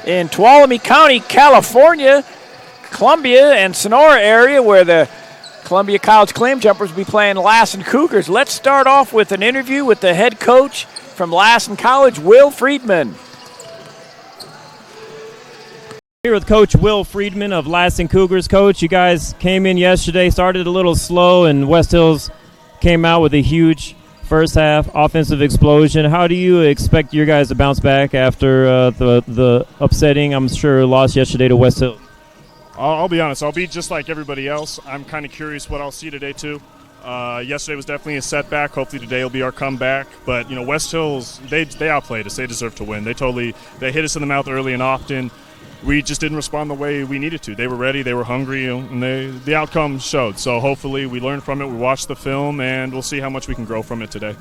in Tuolumne County, California, Columbia and Sonora area, where the Columbia College Claim Jumpers will be playing Lassen Cougars. Let's start off with an interview with the head coach from Lassen College, Will Freriedman. Here with Coach Will Freriedman of Lassen Cougars. Coach, you guys came in yesterday, started a little slow, and West Hills came out with a huge first half offensive explosion. How do you expect your guys to bounce back after the upsetting, I'm sure, loss yesterday to West Hills? I'll be honest. I'll be just like everybody else. I'm kind of curious what I'll see today, too. Yesterday was definitely a setback. Hopefully today will be our comeback. But, West Hills, they outplayed us. They deserve to win. They hit us in the mouth early and often. We just didn't respond the way we needed to. They were ready, they were hungry, and the outcome showed. So hopefully we learned from it, we watched the film, and we'll see how much we can grow from it today.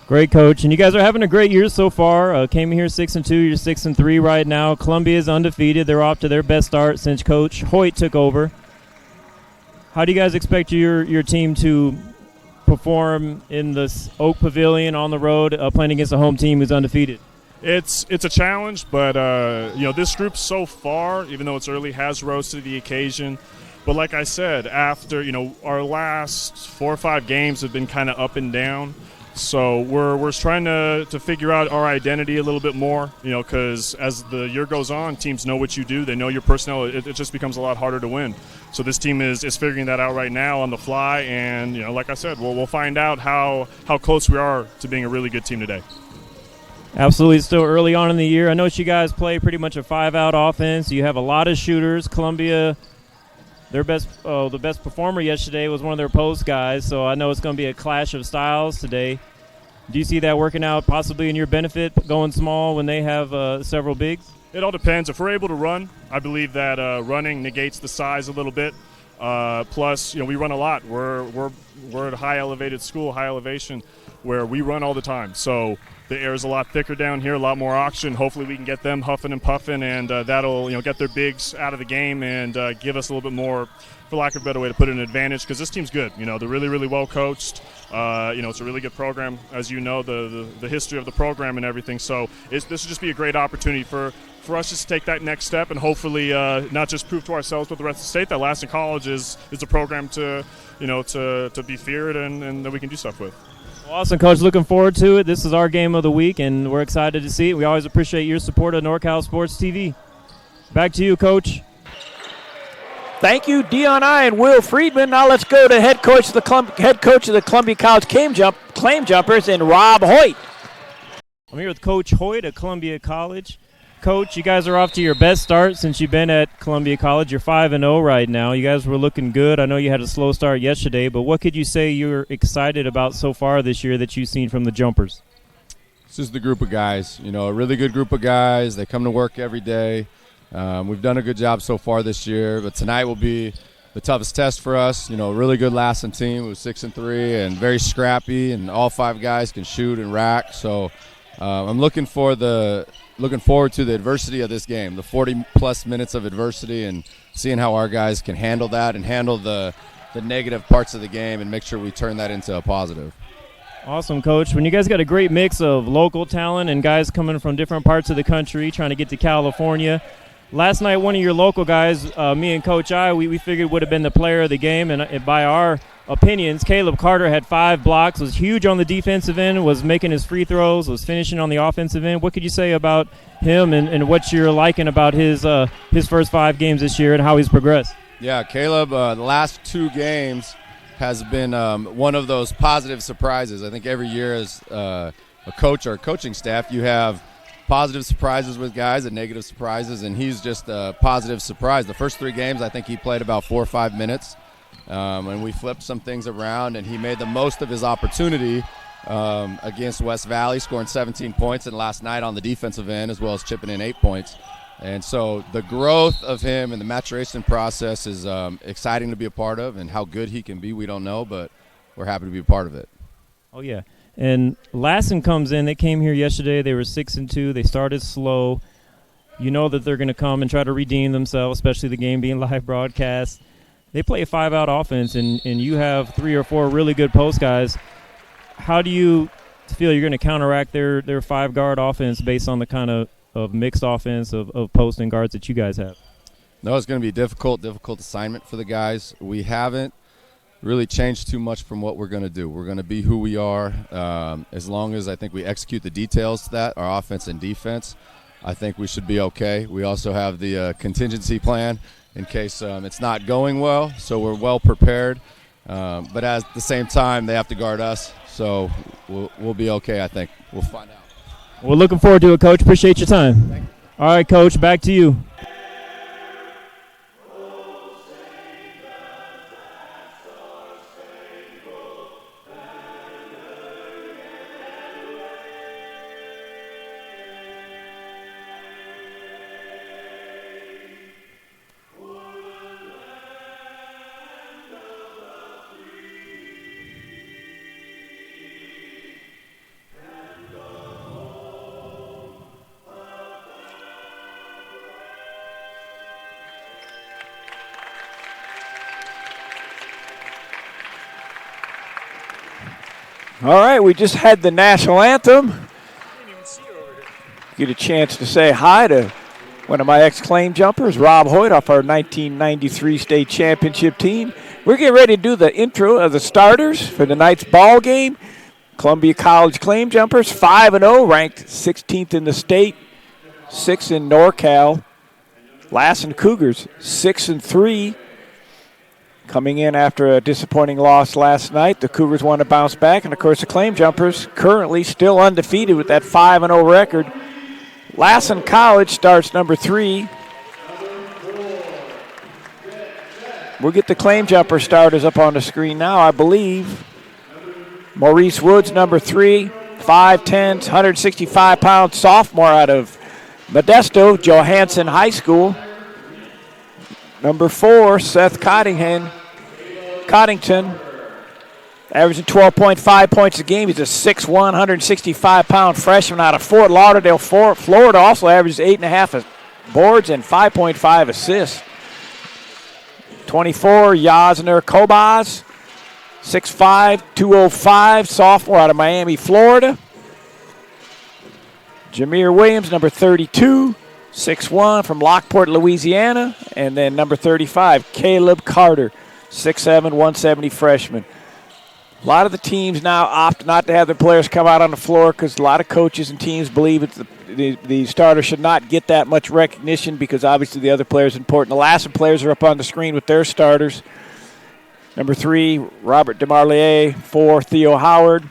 Great, Coach. And you guys are having a great year so far. Came here 6-2, you're 6-3 right now. Columbia is undefeated. They're off to their best start since Coach Hoyt took over. How do you guys expect your team to perform in this Oak Pavilion on the road, playing against a home team who's undefeated? It's a challenge, but this group so far, even though it's early, has rose to the occasion. But like I said, after our last 4 or 5 games have been kind of up and down, so we're trying to figure out our identity a little bit more. Because as the year goes on, teams know what you do, they know your personnel. It just becomes a lot harder to win. So this team is figuring that out right now on the fly, and like I said, we'll find out how close we are to being a really good team today. Absolutely. It's still early on in the year. I know you guys play pretty much a 5-out offense. You have a lot of shooters. Columbia, the best performer yesterday was one of their post guys, so I know it's going to be a clash of styles today. Do you see that working out possibly in your benefit, going small when they have several bigs? It all depends. If we're able to run, I believe that running negates the size a little bit. Plus, we run a lot. We're at a high elevated school, high elevation, where we run all the time. So the air is a lot thicker down here, a lot more oxygen. Hopefully we can get them huffing and puffing, and that'll get their bigs out of the game and give us a little bit more, for lack of a better way to put it, an advantage, because this team's good. They're really, really well coached. It's a really good program, as you know, the history of the program and everything. So this will just be a great opportunity for us just to take that next step and hopefully not just prove to ourselves but the rest of the state that Lassen College is a program to be feared and that we can do stuff with. Awesome, Coach. Looking forward to it. This is our game of the week, and we're excited to see it. We always appreciate your support of NorCal Sports TV. Back to you, Coach. Thank you, Dion I and Will Freriedman. Now let's go to head coach of the Columbia College Claim Jumpers, and Rob Hoyt. I'm here with Coach Hoyt at Columbia College. Coach, you guys are off to your best start since you've been at Columbia College. You're 5-0 right now. You guys were looking good. I know you had a slow start yesterday, but what could you say you're excited about so far this year that you've seen from the Jumpers? This is the group of guys, a really good group of guys. They come to work every day. We've done a good job so far this year, but tonight will be the toughest test for us. A really good Lassen team who's 6-3 and very scrappy, and all 5 guys can shoot and rack. So I'm looking forward to the adversity of this game, the 40-plus minutes of adversity, and seeing how our guys can handle that and handle the negative parts of the game and make sure we turn that into a positive. Awesome, Coach. When you guys got a great mix of local talent and guys coming from different parts of the country trying to get to California, last night one of your local guys, me and Coach we figured would have been the player of the game, and by our opinions, Caleb Carter had 5 blocks, was huge on the defensive end, was making his free throws, was finishing on the offensive end. What could you say about him and what you're liking about his first 5 games this year and how he's progressed? Yeah, Caleb, the last 2 games has been one of those positive surprises. I think every year as a coach or a coaching staff, you have positive surprises with guys and negative surprises, and he's just a positive surprise. The first 3 games, I think he played about 4 or 5 minutes. And we flipped some things around, and he made the most of his opportunity against West Valley, scoring 17 points, and last night on the defensive end, as well as chipping in 8 points. And so the growth of him and the maturation process is exciting to be a part of, and how good he can be, we don't know, but we're happy to be a part of it. Oh, yeah. And Lassen comes in. They came here yesterday. They were 6-2. They started slow. You know that they're going to come and try to redeem themselves, especially the game being live broadcast. They play a 5-out offense, and you have 3 or 4 really good post guys. How do you feel you're going to counteract their 5-guard offense based on the kind of of mixed offense of post and guards that you guys have? No, it's going to be difficult assignment for the guys. We haven't really changed too much from what we're going to do. We're going to be who we are. As long as I think we execute the details to that, our offense and defense, I think we should be okay. We also have the contingency plan in case it's not going well, so we're well prepared. But at the same time, they have to guard us, so we'll be okay, I think. We'll find out. We're looking forward to it, Coach. Appreciate your time. All right, Coach, back to you. All right, we just had the national anthem. Get a chance to say hi to one of my ex-claim jumpers, Rob Hoyt, off our 1993 state championship team. We're getting ready to do the intro of the starters for tonight's ball game. Columbia College claim jumpers, 5-0, ranked 16th in the state, 6th in NorCal. Lassen Cougars, 6-3. Coming in after a disappointing loss last night, the Cougars want to bounce back, and of course the claim jumpers currently still undefeated with that 5-0 record. Lassen College starts number 3. We'll get the claim jumper starters up on the screen now, I believe. Maurice Woods, number 3, 5'10", 165-pound sophomore out of Modesto Johansen High School. Number 4, Seth Coddington, averaging 12.5 points a game. He's a 6'1", 165-pound freshman out of Fort Lauderdale, Florida. Also averages 8.5 boards and 5.5 assists. 24, Yasner Kobaz, 6'5", 205, sophomore out of Miami, Florida. Jameer Williams, number 32, 6'1", from Lockport, Louisiana. And then number 35, Caleb Carter, 6'7", 170 freshman. A lot of the teams now opt not to have their players come out on the floor because a lot of coaches and teams believe the starter should not get that much recognition because obviously the other players are important. The Lassen players are up on the screen with their starters. Number 3, Robert DeMarlier. 4, Theo Howard.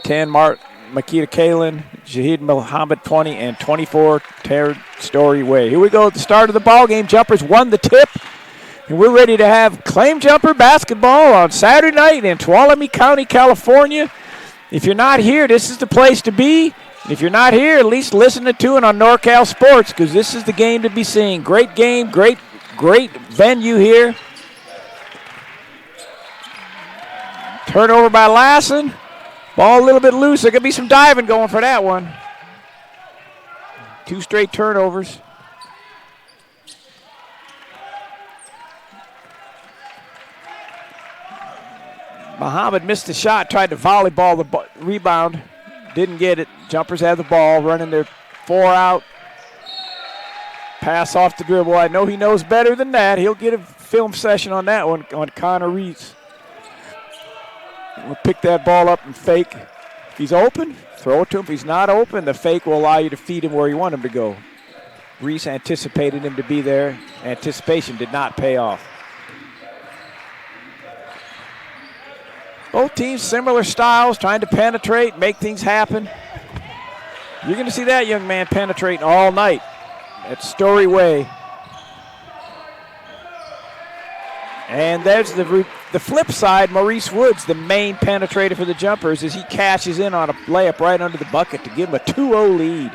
10, Makita Kalin. Shahid Mohammed, 20, and 24, Terrence Story Way. Here we go at the start of the ball game. Jumpers won the tip. And we're ready to have claim jumper basketball on Saturday night in Tuolumne County, California. If you're not here, this is the place to be. And if you're not here, at least listen to it on NorCal Sports because this is the game to be seen. Great game, great venue here. Turnover by Lassen. Ball a little bit loose. There could be some diving going for that one. 2 straight turnovers. Muhammad missed the shot, tried to volleyball the rebound. Didn't get it. Jumpers have the ball, running their 4 out. Pass off the dribble. I know he knows better than that. He'll get a film session on that one on Connor Reese. We'll pick that ball up and fake. If he's open, throw it to him. If he's not open, the fake will allow you to feed him where you want him to go. Reese anticipated him to be there. Anticipation did not pay off. Both teams, similar styles, trying to penetrate, make things happen. You're going to see that young man penetrating all night at Story Way. And there's the flip side, Maurice Woods, the main penetrator for the jumpers, as he cashes in on a layup right under the bucket to give him a 2-0 lead.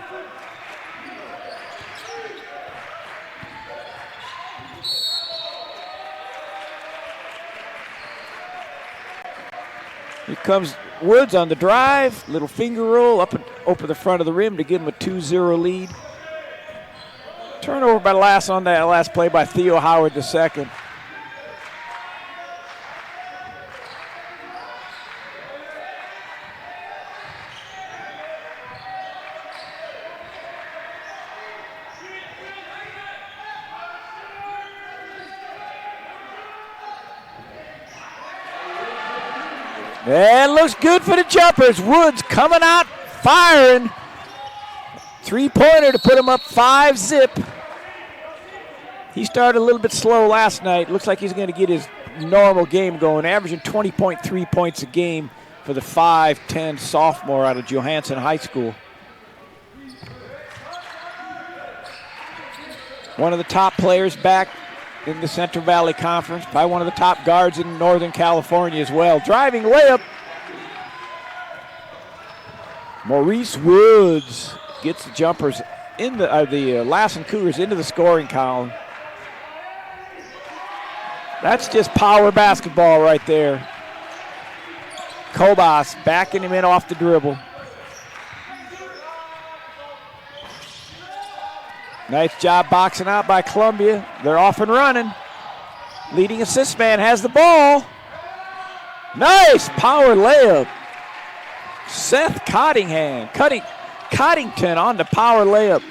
Here comes Woods on the drive, little finger roll up and over the front of the rim to give him a 2-0 lead. Turnover by Lassen on that last play by Theo Howard II. That looks good for the jumpers. Woods coming out, firing. Three-pointer to put him up 5-zip. He started a little bit slow last night. Looks like he's going to get his normal game going, averaging 20.3 points a game for the 5'10 sophomore out of Johansson High School. One of the top players back in the Central Valley Conference, probably one of the top guards in Northern California as well. Driving layup. Maurice Woods gets the jumpers in the Lassen Cougars into the scoring column. That's just power basketball right there. Kobas backing him in off the dribble. Nice job boxing out by Columbia. They're off and running. Leading assist man has the ball. Nice power layup. Seth Coddington on the power layup.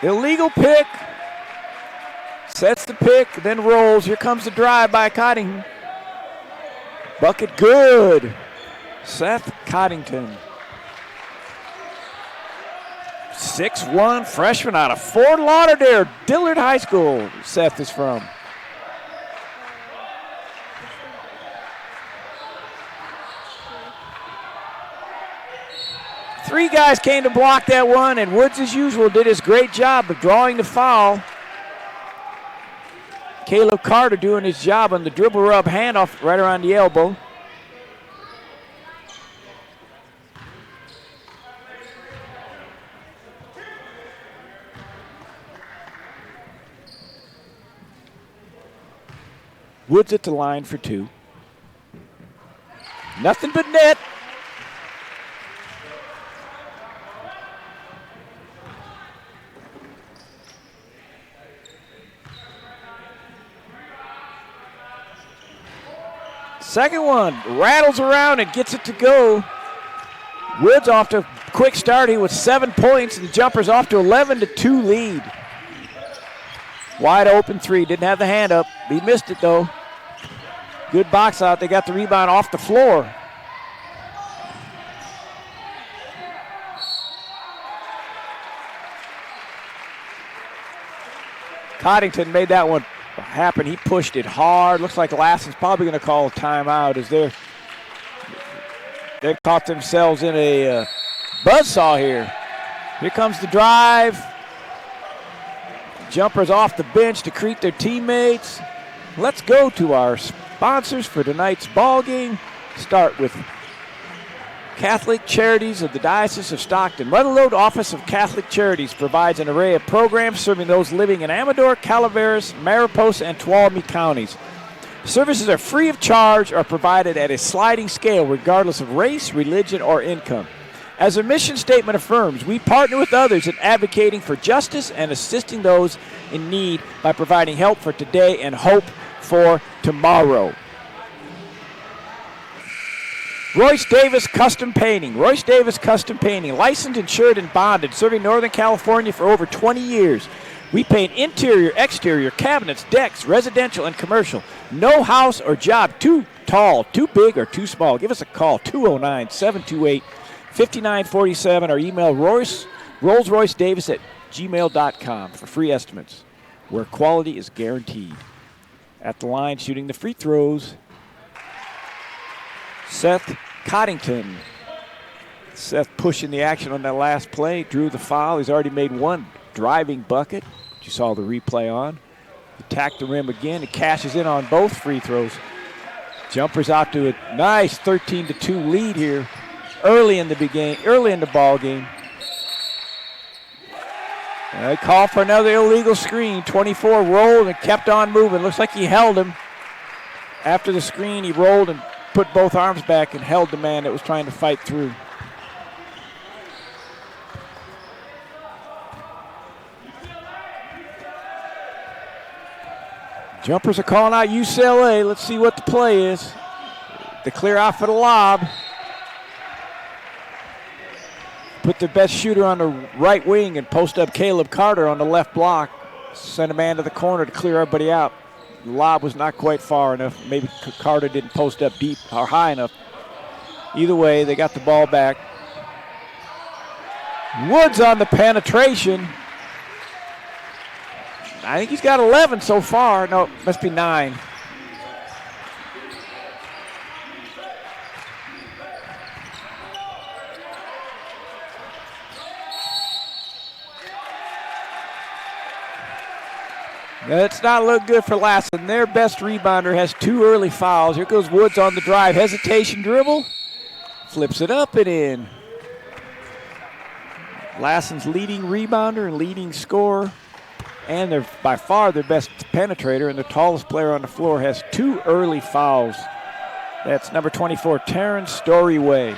Illegal pick. Sets the pick, then rolls. Here comes the drive by Coddington. Bucket good. Seth Coddington. 6'1", freshman out of Fort Lauderdale, Dillard High School, Seth is from. Three guys came to block that one, and Woods, as usual, did his great job of drawing the foul. Caleb Carter doing his job on the dribble rub handoff right around the elbow. Woods at the line for two. Nothing but net. Second one, rattles around and gets it to go. Woods off to a quick start. He was 7 points, and the jumper's off to 11-2 lead. Wide open three, didn't have the hand up. He missed it though. Good box out, they got the rebound off the floor. Coddington made that one happen. He pushed it hard. Looks like Lassen's probably going to call a timeout as they've caught themselves in a buzzsaw here. Here comes the drive. Jumpers off the bench to greet their teammates. Let's go to our sponsors for tonight's ball game. Start with Catholic Charities of the Diocese of Stockton. Mother Lode Office of Catholic Charities provides an array of programs serving those living in Amador, Calaveras, Mariposa, and Tuolumne counties. Services are free of charge or are provided at a sliding scale regardless of race, religion, or income. As our mission statement affirms, we partner with others in advocating for justice and assisting those in need by providing help for today and hope for tomorrow. Royce Davis Custom Painting. Royce Davis Custom Painting, licensed, insured, and bonded, serving Northern California for over 20 years. We paint interior, exterior, cabinets, decks, residential, and commercial. No house or job too tall, too big, or too small. Give us a call, 209-728-5947, or email rollsroycedavis@gmail.com for free estimates, where quality is guaranteed. At the line, shooting the free throws, Seth Coddington. Seth pushing the action on that last play, drew the foul. He's already made one driving bucket, which you saw the replay on. Attacked the rim again. He cashes in on both free throws. Jumpers out to a nice 13-2 lead here early in the ball game. They call for another illegal screen. 24 rolled and kept on moving. Looks like he held him. After the screen, he rolled and put both arms back and held the man that was trying to fight through. Jumpers are calling out UCLA. Let's see what the play is. They clear out for the lob. Put their best shooter on the right wing and post up Caleb Carter on the left block. Send a man to the corner to clear everybody out. The lob was not quite far enough. Maybe Carter didn't post up deep or high enough. Either way, they got the ball back. Woods on the penetration. I think he's got 11 so far. No, must be 9. That's not look good for Lassen. Their best rebounder has 2 early fouls. Here goes Woods on the drive. Hesitation dribble. Flips it up and in. Lassen's leading rebounder and leading scorer. And they're by far their best penetrator, and the tallest player on the floor has 2 early fouls. That's number 24, Terrence Storyway.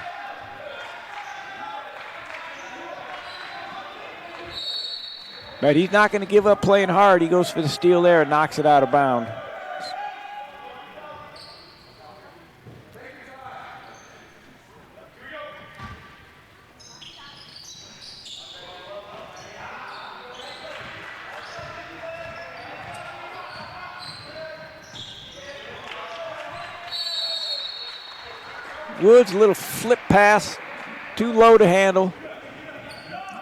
But he's not going to give up playing hard. He goes for the steal there and knocks it out of bounds. Woods, a little flip pass, too low to handle.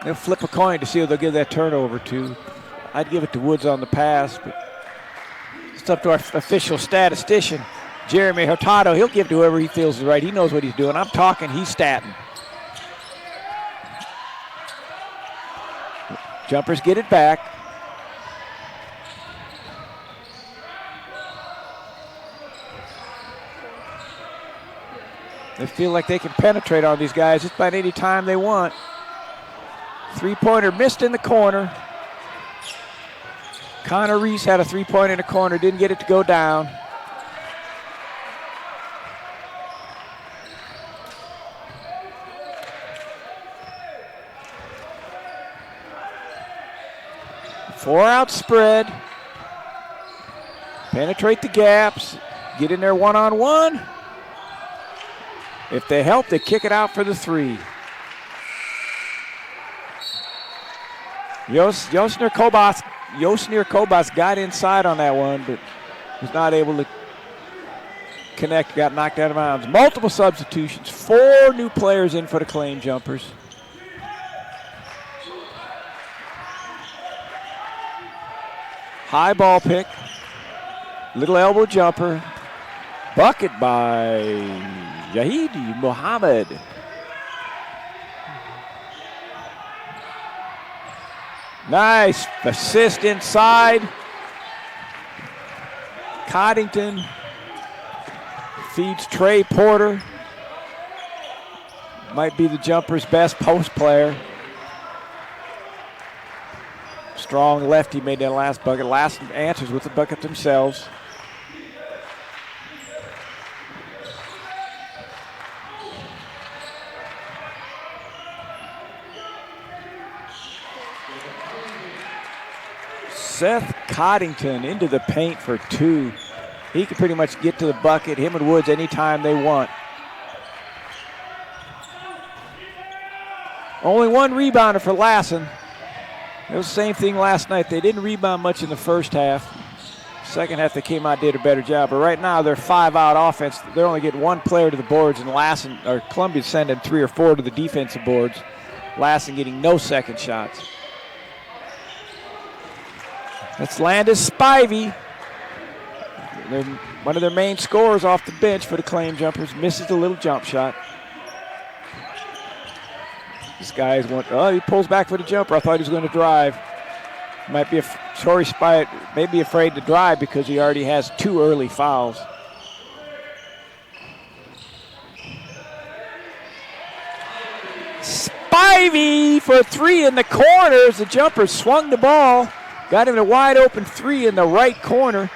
They'll flip a coin to see who they'll give that turnover to. I'd give it to Woods on the pass, but it's up to our official statistician, Jeremy Hurtado. He'll give to whoever he feels is right. He knows what he's doing. I'm talking, he's statting. Jumpers get it back. They feel like they can penetrate on these guys just about any time they want. 3-pointer missed in the corner. Connor Reese had a 3-pointer in the corner, didn't get it to go down. Four-out spread. Penetrate the gaps. Get in there one-on-one. If they help, they kick it out for the 3. Josner Kobas got inside on that one, but was not able to connect, got knocked out of bounds. Multiple substitutions, 4 new players in for the Claim Jumpers. High ball pick, little elbow jumper, bucket by Yahidi Muhammad. Nice assist inside. Coddington feeds Trey Porter. Might be the Jumpers' best post player. Strong lefty made that last bucket. Lassen answers with the bucket themselves. Seth Coddington into the paint for 2. He can pretty much get to the bucket, him and Woods, anytime they want. Only 1 rebounder for Lassen. It was the same thing last night. They didn't rebound much in the first half. Second half they came out and did a better job. But right now they're 5-out offense. They're only getting 1 player to the boards, and Lassen or Columbia's sending 3 or 4 to the defensive boards. Lassen getting no second shots. That's Landis Spivey. One of their main scorers off the bench for the Claim Jumpers. Misses the little jump shot. This guy's one. Oh, he pulls back for the jumper. I thought he was going to drive. Might be Torrey Spivey may be afraid to drive because he already has 2 early fouls. Spivey for 3 in the corners. The jumper swung the ball. Got him a wide open 3 in the right corner.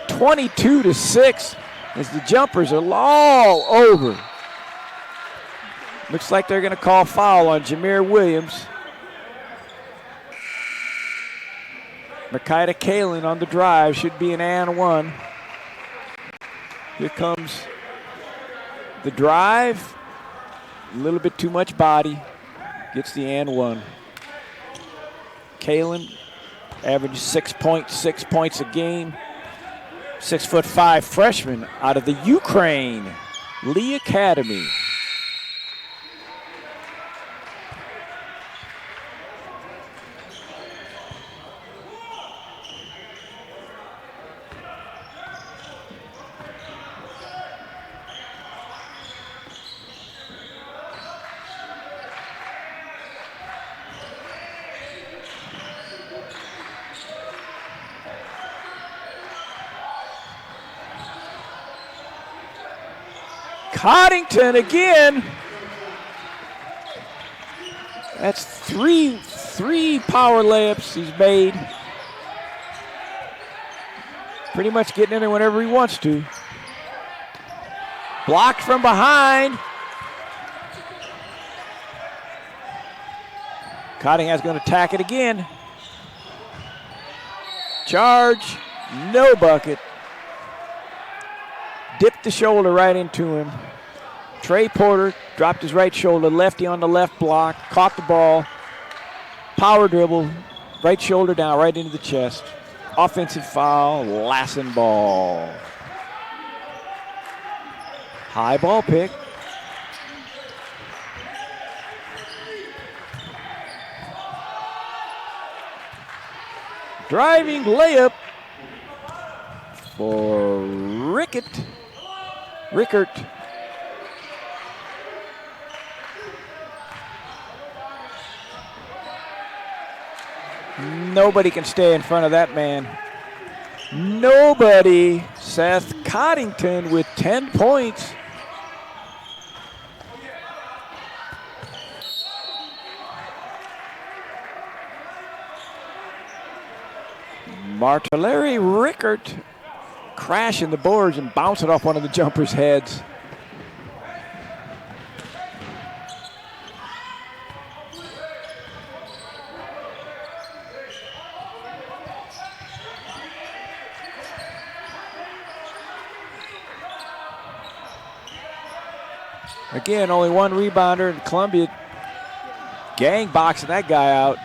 22-6 as the Jumpers are all over. Looks like they're going to call foul on Jameer Williams. Makita Kalin on the drive. Should be an and 1. Here comes the drive. A little bit too much body. Gets the and 1. Kalin averages 6 points a game. 6'5" freshman out of the Ukraine, Lee Academy. Coddington again. That's three power layups he's made. Pretty much getting in there whenever he wants to. Blocked from behind. Coddington's going to attack it again. Charge, no bucket. Dipped the shoulder right into him. Trey Porter dropped his right shoulder, lefty on the left block, caught the ball, power dribble, right shoulder down, right into the chest. Offensive foul, Lassen ball. High ball pick. Driving layup for Rickert. Nobody can stay in front of that man. Nobody. Seth Coddington with 10 points. Martelleri Rickert crashing the boards and bouncing off one of the jumpers' heads. Again, only one rebounder, and Columbia gang boxing that guy out.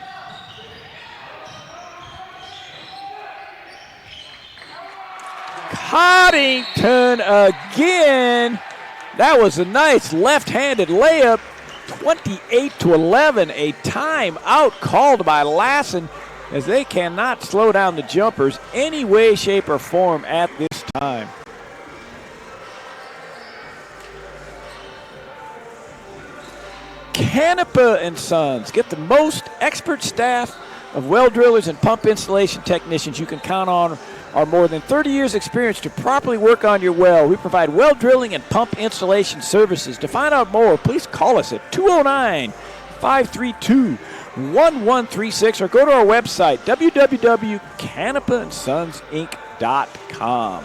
Coddington again. That was a nice left-handed layup. 28-11. A timeout called by Lassen, as they cannot slow down the jumpers any way, shape, or form at this time. Canepa and Sons get the most expert staff of well drillers and pump installation technicians you can count on. Our more than 30 years experience to properly work on your well. We provide well drilling and pump installation services. To find out more, please call us at 209-532-1136 or go to our website, www.canepaandsonsinc.com.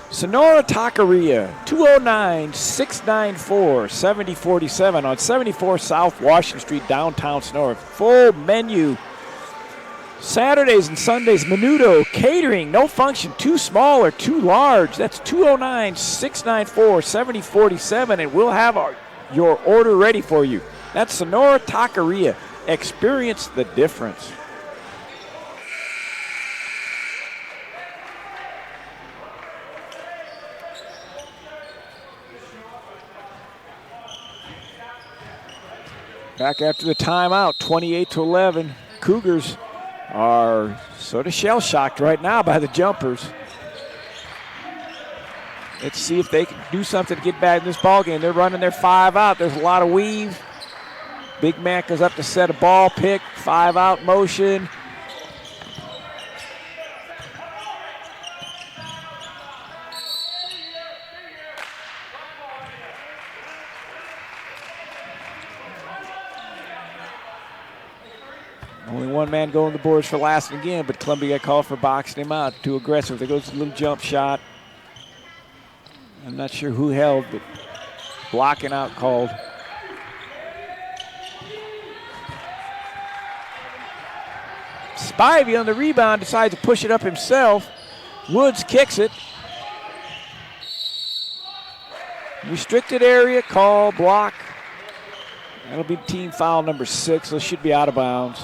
Sonora Taqueria, 209-694-7047 on 74 South Washington Street, downtown Sonora. Full menu. Saturdays and Sundays, Menudo Catering, no function, too small or too large. That's 209-694-7047, and we'll have your order ready for you. That's Sonora Taqueria. Experience the difference. Back after the timeout, 28-11. Cougars are sort of shell-shocked right now by the jumpers. Let's see if they can do something to get back in this ballgame. They're running their 5 out. There's a lot of weave. Big man goes up to set a ball pick, 5 out motion. Only one man going to the boards for Lassen again, but Columbia got called for boxing him out. Too aggressive. There goes a little jump shot. I'm not sure who held, but blocking out called. Spivey on the rebound decides to push it up himself. Woods kicks it. Restricted area, call, block. That'll be team foul number 6, so it should be out of bounds.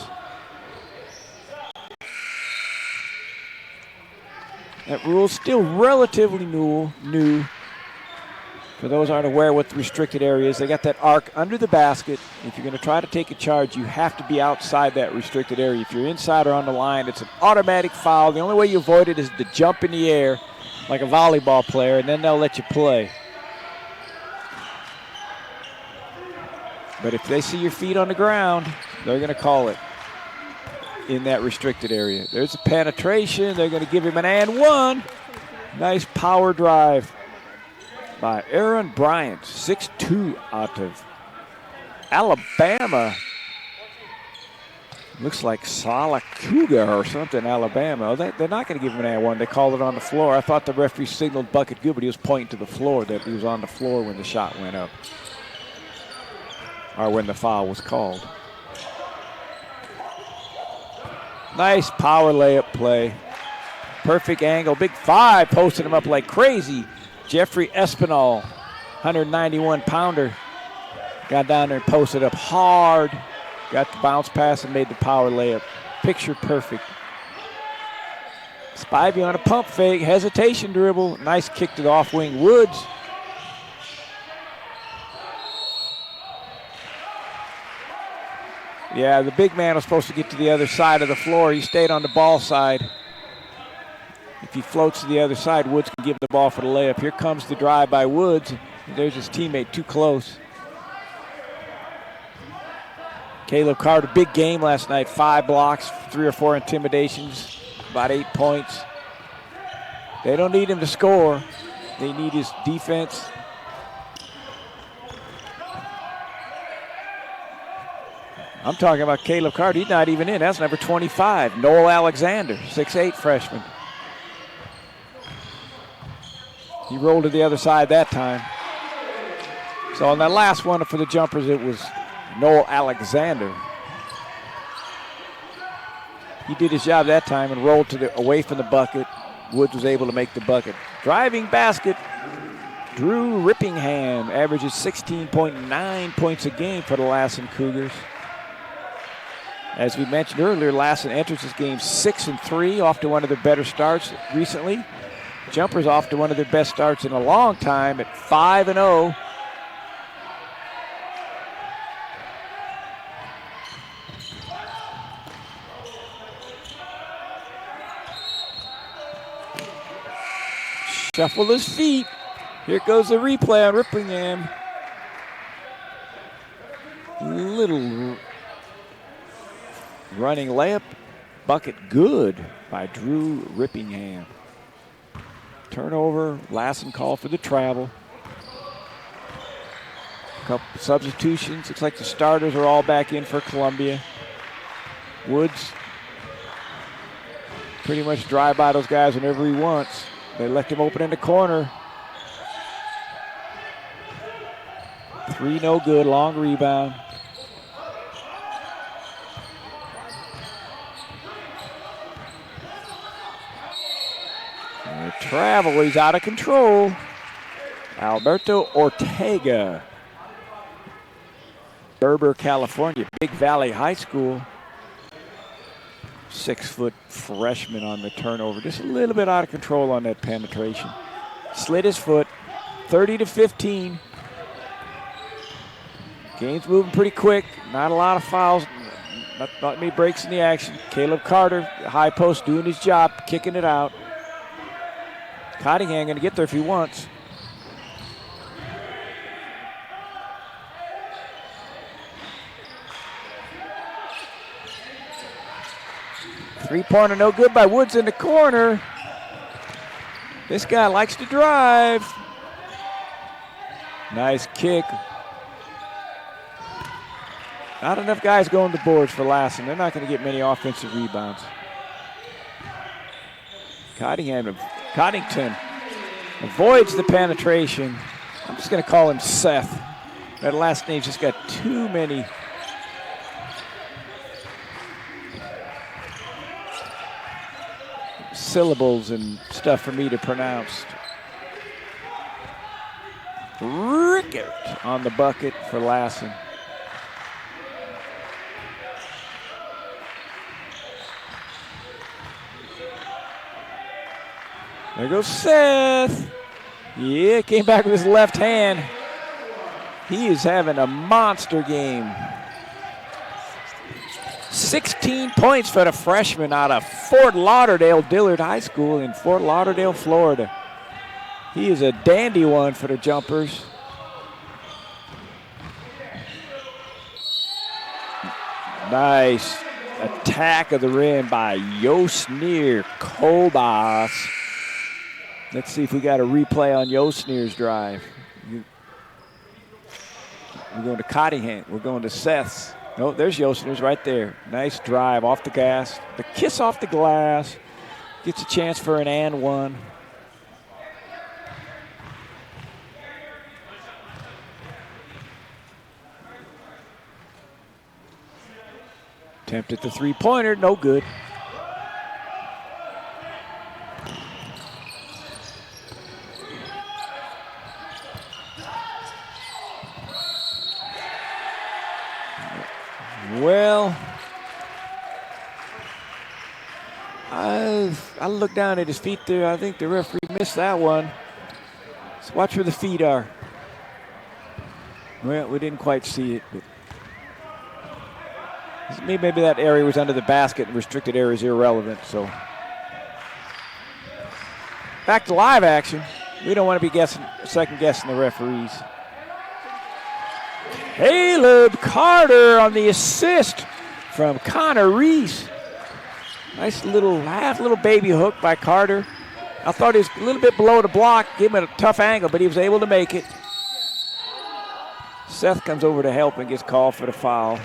That rule's still relatively new. For those who aren't aware what the restricted area is, they got that arc under the basket. If you're going to try to take a charge, you have to be outside that restricted area. If you're inside or on the line, it's an automatic foul. The only way you avoid it is to jump in the air like a volleyball player, and then they'll let you play. But if they see your feet on the ground, they're going to call it in that restricted area. There's a penetration. They're going to give him an and one. Nice power drive by Aaron Bryant, 6'2", out of Alabama. Looks like Salacuga or something, Alabama. They're not going to give him an and one. They called it on the floor. I thought the referee signaled bucket good, but he was pointing to the floor, that he was on the floor when the shot went up, or when the foul was called. Nice power layup play. Perfect angle. Big five posted him up like crazy. Jeffrey Espinal, 191-pounder, got down there and posted up hard. Got the bounce pass and made the power layup. Picture perfect. Spivey on a pump fake, hesitation dribble. Nice kick to the off wing. Woods. Yeah, the big man was supposed to get to the other side of the floor. He stayed on the ball side. If he floats to the other side, Woods can give the ball for the layup. Here comes the drive by Woods. There's his teammate too close. Caleb Carter, big game last night. 5 blocks, 3 or 4 intimidations, about 8 points. They don't need him to score. They need his defense. I'm talking about Caleb Carter. He's not even in. That's number 25, Noel Alexander, 6'8" freshman. He rolled to the other side that time. So on that last one for the jumpers, it was Noel Alexander. He did his job that time and rolled away from the bucket. Woods was able to make the bucket. Driving basket, Drew Rippingham averages 16.9 points a game for the Lassen Cougars. As we mentioned earlier, Lassen enters this game 6-3, off to one of their better starts recently. Jumpers off to one of their best starts in a long time at 5-0. Shuffle his feet. Here goes the replay on Rippingham. Little running layup. Bucket good by Drew Rippingham. Turnover, Lassen call for the travel. Couple substitutions. Looks like the starters are all back in for Columbia. Woods pretty much drive by those guys whenever he wants. They left him open in the corner. 3 no good, long rebound. Travel, he's out of control. Alberto Ortega. Berber, California, Big Valley High School. 6-foot freshman on the turnover. Just a little bit out of control on that penetration. Slid his foot, 30-15. Game's moving pretty quick. Not a lot of fouls. Not many breaks in the action. Caleb Carter, high post, doing his job, kicking it out. Cottingham going to get there if he wants. Three-pointer no good by Woods in the corner. This guy likes to drive. Nice kick. Not enough guys going to boards for Lassen. They're not going to get many offensive rebounds. Coddington avoids the penetration. I'm just going to call him Seth. That last name's just got too many syllables and stuff for me to pronounce. Rickert on the bucket for Lassen. There goes Seth. Yeah, came back with his left hand. He is having a monster game. 16 points for the freshman out of Fort Lauderdale Dillard High School in Fort Lauderdale, Florida. He is a dandy one for the Jumpers. Nice attack of the rim by Yosnir Kobas. Let's see if we got a replay on Yosnir's drive. We're going to Cottingham. We're going to Seth's. No, there's Yosnir's right there. Nice drive off the gas. The kiss off the glass. Gets a chance for an and one. Attempted the three-pointer, no good. Well, I looked down at his feet there. I think the referee missed that one. So watch where the feet are. Well, we didn't quite see it, but maybe that area was under the basket and restricted area is irrelevant. So back to live action. We don't want to be second guessing the referees. Caleb Carter on the assist from Connor Reese. Nice little baby hook by Carter. I thought he was a little bit below the block, gave him a tough angle, but he was able to make it. Seth comes over to help and gets called for the foul.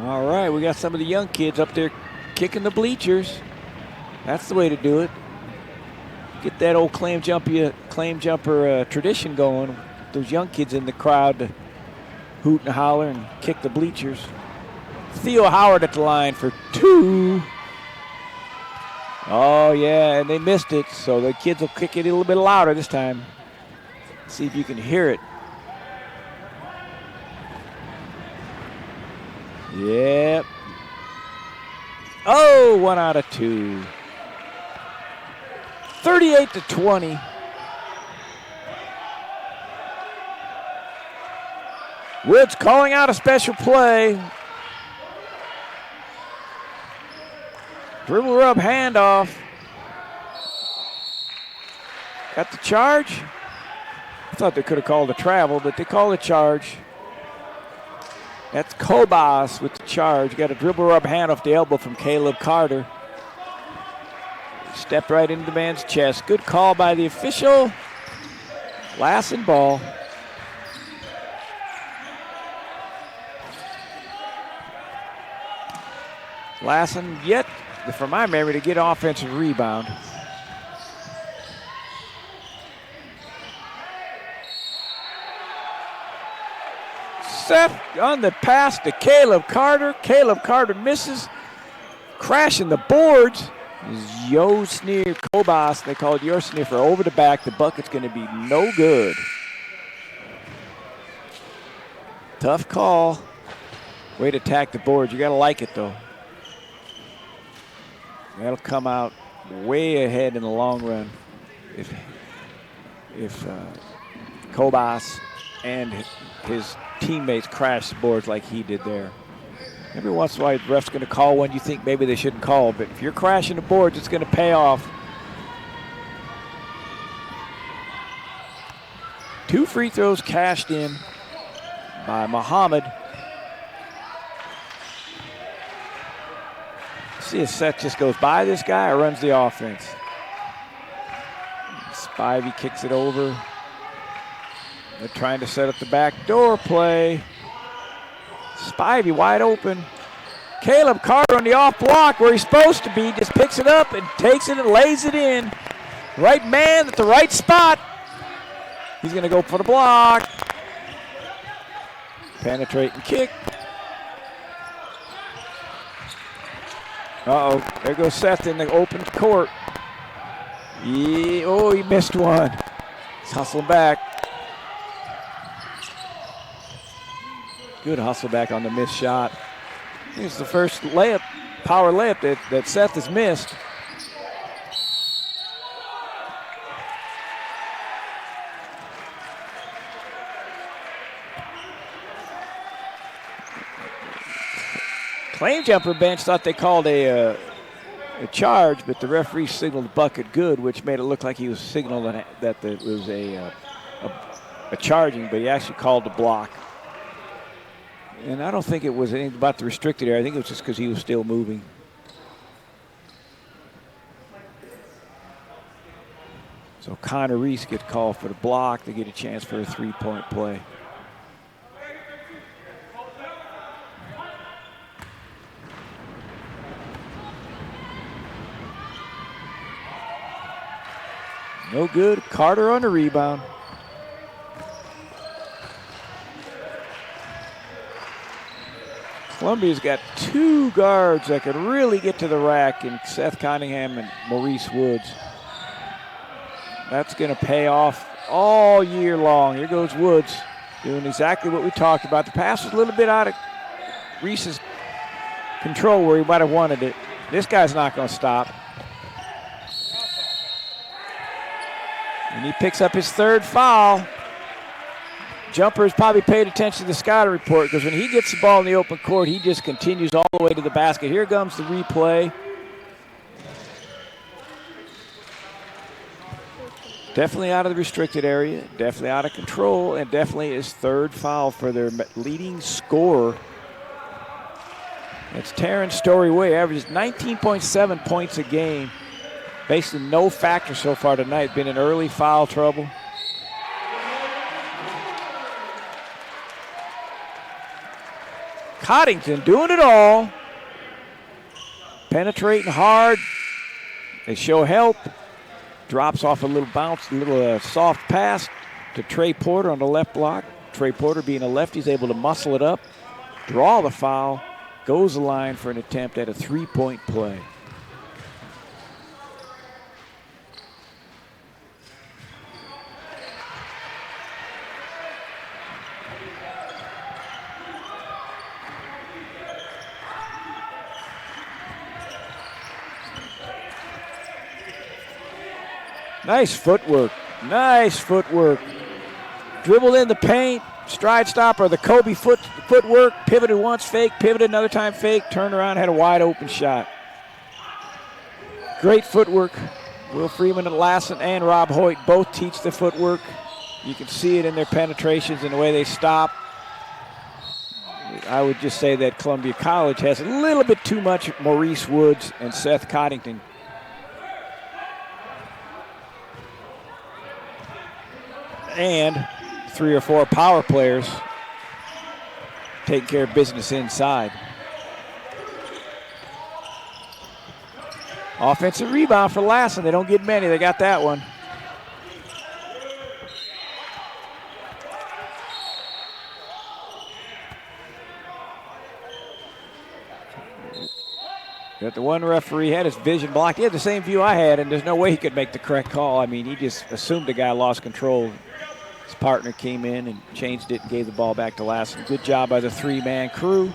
All right, we got some of the young kids up there kicking the bleachers. That's the way to do it. Get that old claim jumper tradition going. Those young kids in the crowd to hoot and holler and kick the bleachers. Theo Howard at the line for two. Oh, yeah, and they missed it, so the kids will kick it a little bit louder this time. See if you can hear it. Yep. Oh, 1 out of 2. 38-20. Woods calling out a special play. Dribble rub handoff. Got the charge. I thought they could have called a travel, but they called a charge. That's Kobas with the charge. Got a dribble rub hand off the elbow from Caleb Carter. Stepped right into the man's chest. Good call by the official. Lassen ball. Lassen yet, from my memory, to get offensive rebound. Seth on the pass to Caleb Carter. Caleb Carter misses, crashing the boards. Yosnir Kobas, they called Yosnir for over the back. The bucket's going to be no good. Tough call. Way to attack the boards. You got to like it though. That'll come out way ahead in the long run if Kobas and his teammates crash the boards like he did there. Every once in a while, the ref's going to call one you think maybe they shouldn't call, but if you're crashing the boards, it's going to pay off. 2 free throws cashed in by Muhammad. See if Seth just goes by this guy or runs the offense. Spivey kicks it over. They're trying to set up the backdoor play. Spivey wide open. Caleb Carter on the off block where he's supposed to be, just picks it up and takes it and lays it in. Right man at the right spot. He's going to go for the block. Penetrating kick. Uh-oh, there goes Seth in the open court. Yeah, oh, he missed one. He's hustling back. Good hustle back on the missed shot. It's the first layup, power layup that Seth has missed. Claim jumper bench thought they called a charge, but the referee signaled the bucket good, which made it look like he was signaling that it was a charging, but he actually called the block. And I don't think it was anything about the restricted area. I think it was just because he was still moving. So Connor Reese gets called for the block to get a chance for a three-point play. No good. Carter on the rebound. Columbia's got two guards that can really get to the rack in Seth Cunningham and Maurice Woods. That's going to pay off all year long. Here goes Woods doing exactly what we talked about. The pass was a little bit out of Reese's control where he might have wanted it. This guy's not going to stop. And he picks up his third foul. Jumper's probably paid attention to the scouting report because when he gets the ball in the open court, he just continues all the way to the basket. Here comes the replay. Definitely out of the restricted area, definitely out of control, and definitely his third foul for their leading scorer. It's Terrence Story-Way, averages 19.7 points a game. Basically no factor so far tonight, been in early foul trouble. Coddington doing it all. Penetrating hard. They show help. Drops off a little bounce, a little soft pass to Trey Porter on the left block. Trey Porter, being a lefty, is able to muscle it up, draw the foul, goes the line for an attempt at a three-point play. Nice footwork. Nice footwork. Dribbled in the paint. Stride stopper. The Kobe footwork. Pivoted once, fake. Pivoted another time, fake. Turned around, had a wide open shot. Great footwork. Will Freriedman and Lassen and Rob Hoyt both teach the footwork. You can see it in their penetrations and the way they stop. I would just say that Columbia College has a little bit too much Maurice Woods and Seth Coddington. And 3 or 4 power players taking care of business inside. Offensive rebound for Lassen. They don't get many. They got that one. Got the one referee had his vision blocked. He had the same view I had, and there's no way he could make the correct call. I mean, he just assumed the guy lost control. His partner came in and changed it and gave the ball back to Lassen. Good job by the 3-man crew.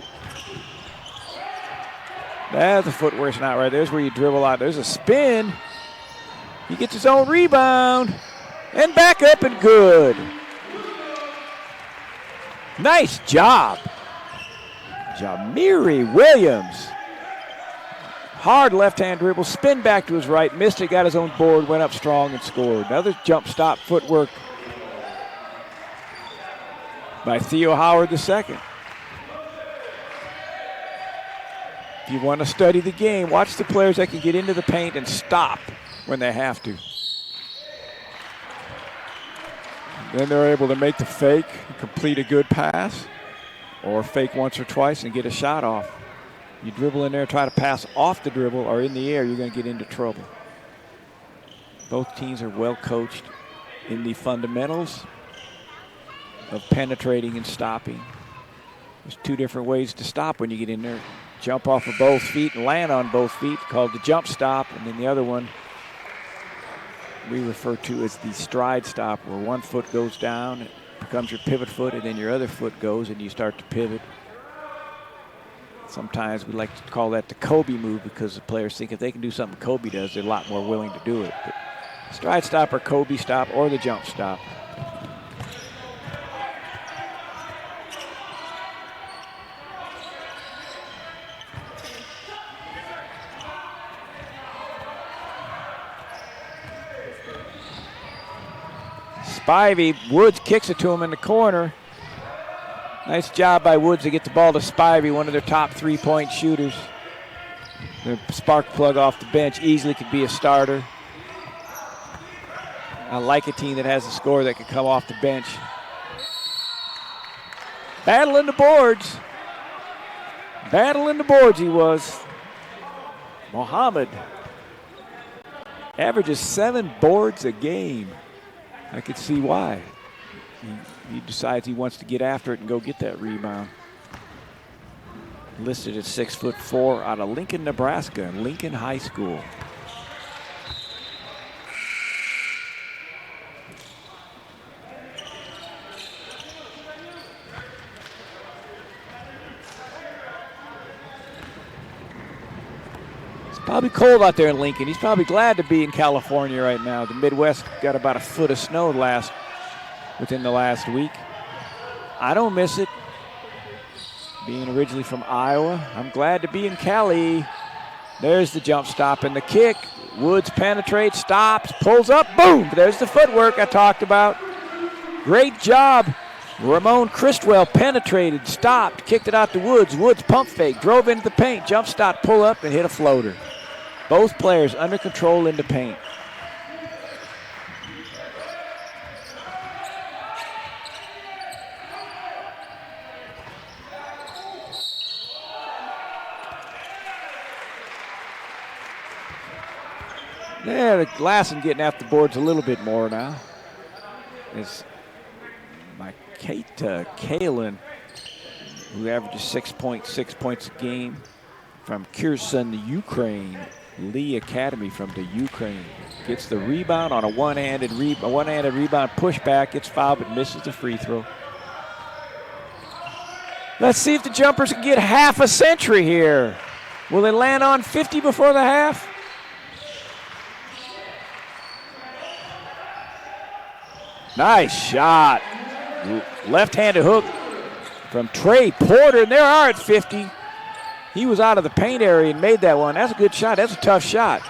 The footwork's not right. There's where you dribble out. There's a spin. He gets his own rebound. And back up and good. Nice job. Jamiri Williams. Hard left-hand dribble. Spin back to his right. Missed it. Got his own board. Went up strong and scored. Another jump stop footwork by Theo Howard II. If you want to study the game, watch the players that can get into the paint and stop when they have to. Then they're able to make the fake, complete a good pass, or fake once or twice and get a shot off. You dribble in there, try to pass off the dribble or in the air, you're going to get into trouble. Both teams are well coached in the fundamentals of penetrating and stopping. There's 2 different ways to stop when you get in there. jump off of both feet and land on both feet, called the jump stop. And then the other one we refer to as the stride stop, where one foot goes down, it becomes your pivot foot, and then your other foot goes and you start to pivot. Sometimes we like to call that the Kobe move, because the players think if they can do something Kobe does, they're a lot more willing to do it. But stride stop or Kobe stop or the jump stop. Spivey, Woods kicks it to him in the corner. Nice job by Woods to get the ball to Spivey, one of their top three-point shooters. Their spark plug off the bench, easily could be a starter. I like a team that has a scorer that can come off the bench. Battling the boards. Battling the boards he was. Mohammed averages 7 boards a game. I could see why. He decides he wants to get after it and go get that rebound. Listed at 6'4", out of Lincoln, Nebraska, Lincoln High School. It's probably cold out there in Lincoln. He's probably glad to be in California right now. The Midwest got about a foot of snow within the last week. I don't miss it. Being originally from Iowa, I'm glad to be in Cali. There's the jump stop and the kick. Woods penetrates, stops, pulls up, boom! There's the footwork I talked about. Great job. Ramon Christwell penetrated, stopped, kicked it out to Woods. Woods pump fake, drove into the paint, jump stop, pull up, and hit a floater. Both players under control in the paint. Yeah, Lassen getting after the boards a little bit more now. It's Maketa Kalin, who averages 6.6 points a game, from Kherson, Ukraine. Lee Academy from the Ukraine. Gets the rebound on a one-handed rebound pushback. Gets fouled but misses the free throw. Let's see if the Jumpers can get half a century here. Will they land on 50 before the half? Nice shot. Left-handed hook from Trey Porter, and there are at 50. He was out of the paint area and made that one. That's a good shot. That's a tough shot.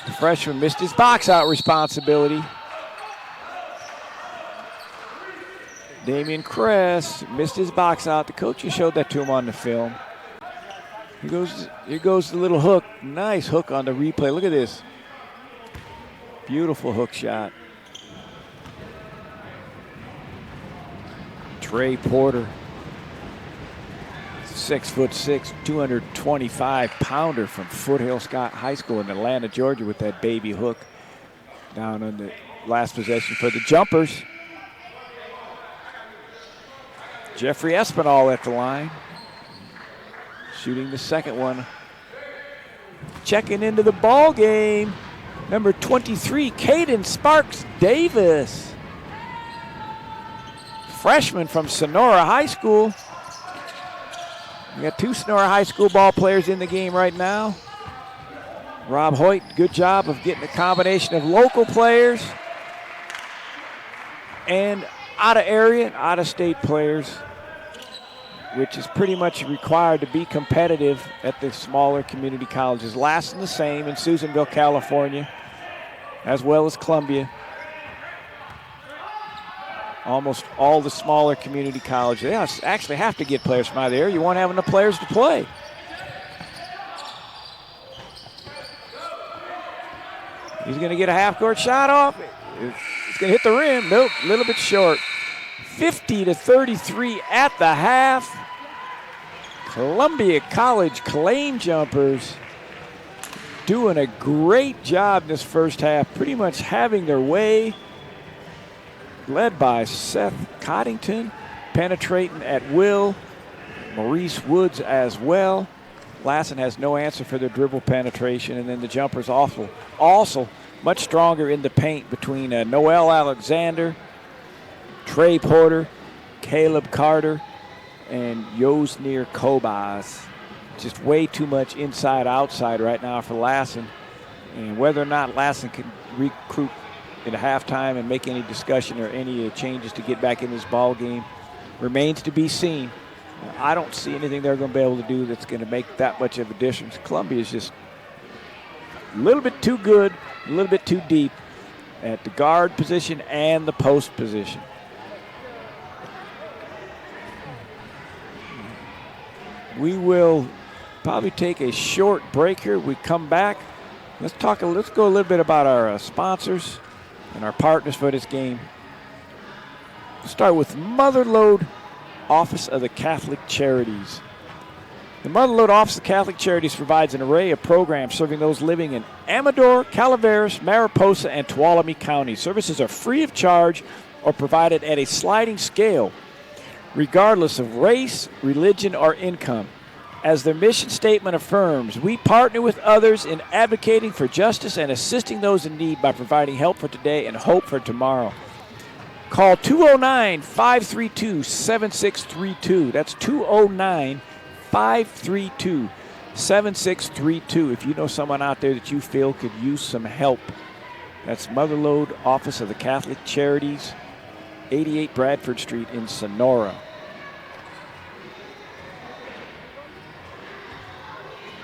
The freshman missed his box-out responsibility. Damian Kress missed his box-out. The coach showed that to him on the film. Here goes the little hook. Nice hook on the replay. Look at this. Beautiful hook shot. Trey Porter, 6'6", 225-pounder from Foothill Scott High School in Atlanta, Georgia, with that baby hook down on the last possession for the Jumpers. Jeffrey Espinal at the line, shooting the second one. Checking into the ball game, number 23, Caden Sparks Davis. Freshman from Sonora High School. We got 2 Sonora High School ball players in the game right now. Rob Hoyt, good job of getting a combination of local players and out-of-area and out-of-state players, which is pretty much required to be competitive at the smaller community colleges. Lassen the same in Susanville, California, as well as Columbia. Almost all the smaller community colleges, they actually have to get players from out of the area. You won't have enough players to play. He's going to get a half-court shot off. It's going to hit the rim. Nope, a little bit short. 50-33 at the half. Columbia College Claim Jumpers doing a great job this first half, pretty much having their way, led by Seth Coddington penetrating at will. Maurice Woods as well. Lassen has no answer for their dribble penetration, and then the jumpers also much stronger in the paint between Noel Alexander, Trey Porter, Caleb Carter, and Yosnir Kobaz. Just way too much inside-outside right now for Lassen. And whether or not Lassen can recruit at halftime and make any discussion or any changes to get back in this ball game remains to be seen. I don't see anything they're going to be able to do that's going to make that much of a difference. Columbia is just a little bit too good, a little bit too deep at the guard position and the post position. We will probably take a short break here. We come back. Let's go a little bit about our sponsors and our partners for this game. We'll start with Motherlode Office of the Catholic Charities. The Motherlode Office of Catholic Charities provides an array of programs serving those living in Amador, Calaveras, Mariposa, and Tuolumne counties. Services are free of charge or provided at a sliding scale, regardless of race, religion, or income. As their mission statement affirms, we partner with others in advocating for justice and assisting those in need by providing help for today and hope for tomorrow. Call 209-532-7632. That's 209-532-7632 if you know someone out there that you feel could use some help. That's Motherlode Office of the Catholic Charities, 88 Bradford Street in Sonora.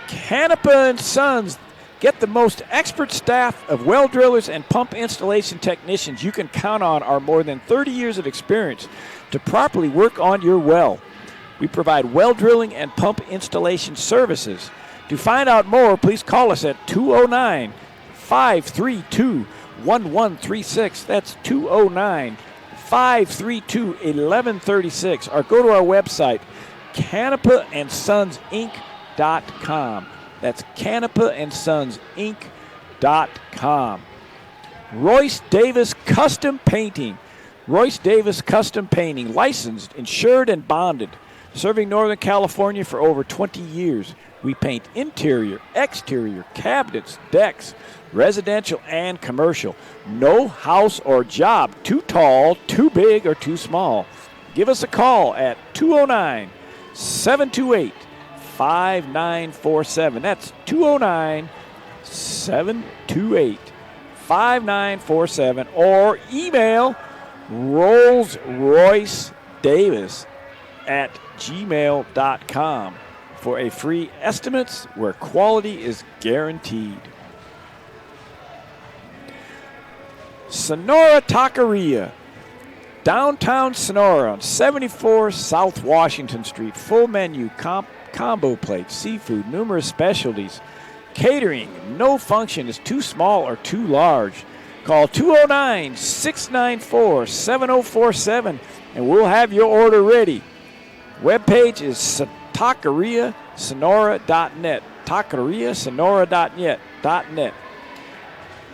Canepa and Sons. Get the most expert staff of well drillers and pump installation technicians you can count on our more than 30 years of experience to properly work on your well. We provide well drilling and pump installation services. To find out more, please call us at 209-532-1136. That's 209-532-1136. Or go to our website, canepaandsonsinc.com. That's canepaandsonsinc.com. Royce Davis Custom Painting. Royce Davis Custom Painting, licensed, insured, and bonded. Serving Northern California for over 20 years. We paint interior, exterior, cabinets, decks, residential and commercial. No house or job too tall, too big, or too small. Give us a call at 209-728-5947. That's 209-728-5947. Or email RollsRoyceDavis@gmail.com for a free estimates where quality is guaranteed. Sonora Taqueria, downtown Sonora on 74 South Washington Street. Full menu, combo plates, seafood, numerous specialties. Catering, no function is too small or too large. Call 209-694-7047 and we'll have your order ready. Webpage is taqueriasonora.net. taqueriasonora.net.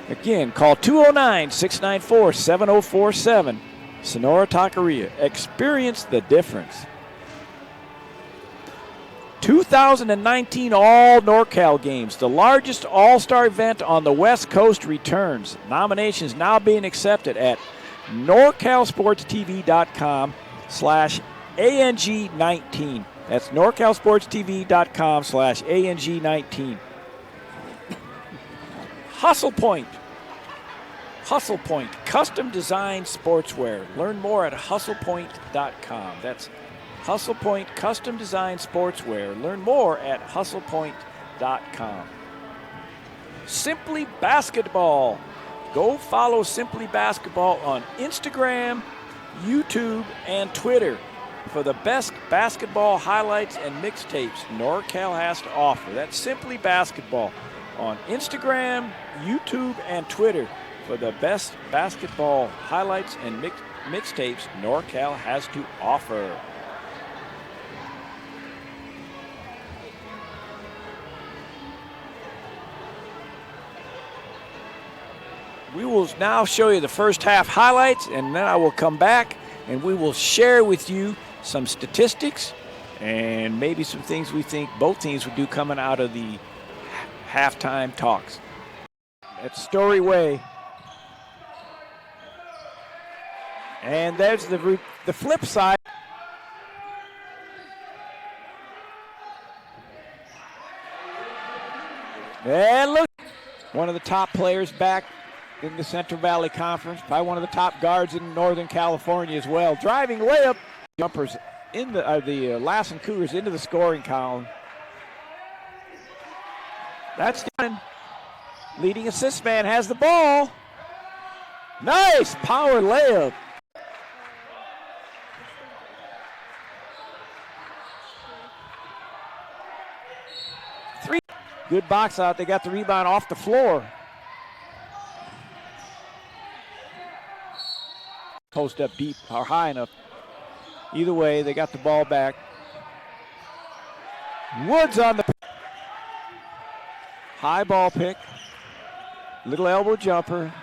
Again, call 209-694-7047. Sonora Taqueria. Experience the difference. 2019 All NorCal Games, the largest all-star event on the West Coast, returns. Nominations now being accepted at NorCalSportsTV.com/ANG19. That's NorCalSportsTV.com/ANG19. Hustle Point. Hustle Point, custom designed sportswear. Learn more at hustlepoint.com. That's Hustle Point, custom designed sportswear. Learn more at hustlepoint.com. Simply Basketball. Go follow Simply Basketball on Instagram, YouTube, and Twitter for the best basketball highlights and mixtapes NorCal has to offer. That's Simply Basketball on Instagram, YouTube, and Twitter for the best basketball highlights and mixtapes NorCal has to offer. We will now show you the first half highlights, and then I will come back and we will share with you some statistics, and maybe some things we think both teams would do coming out of the halftime talks. At Story Way. And there's the flip side. And look, one of the top players back in the Central Valley Conference, probably one of the top guards in Northern California as well. Driving layup, jumpers in the Lassen Cougars into the scoring column. That's done. Leading assist man has the ball. Nice power layup. Three. Good box out. They got the rebound off the floor. Post up deep or high enough. Either way, they got the ball back. Woods on the high ball pick. Little elbow jumper.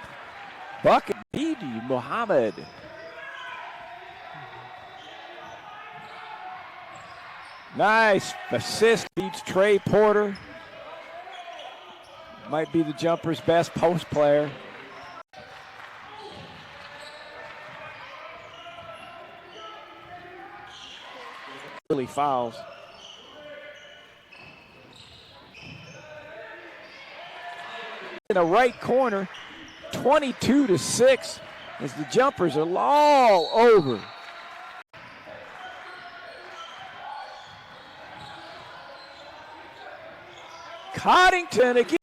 Bucket. Didi Muhammad. Nice assist. Beats Trey Porter. Might be the jumper's best post player. Really fouls. In the right corner, 22-6, as the jumpers are all over. Coddington again.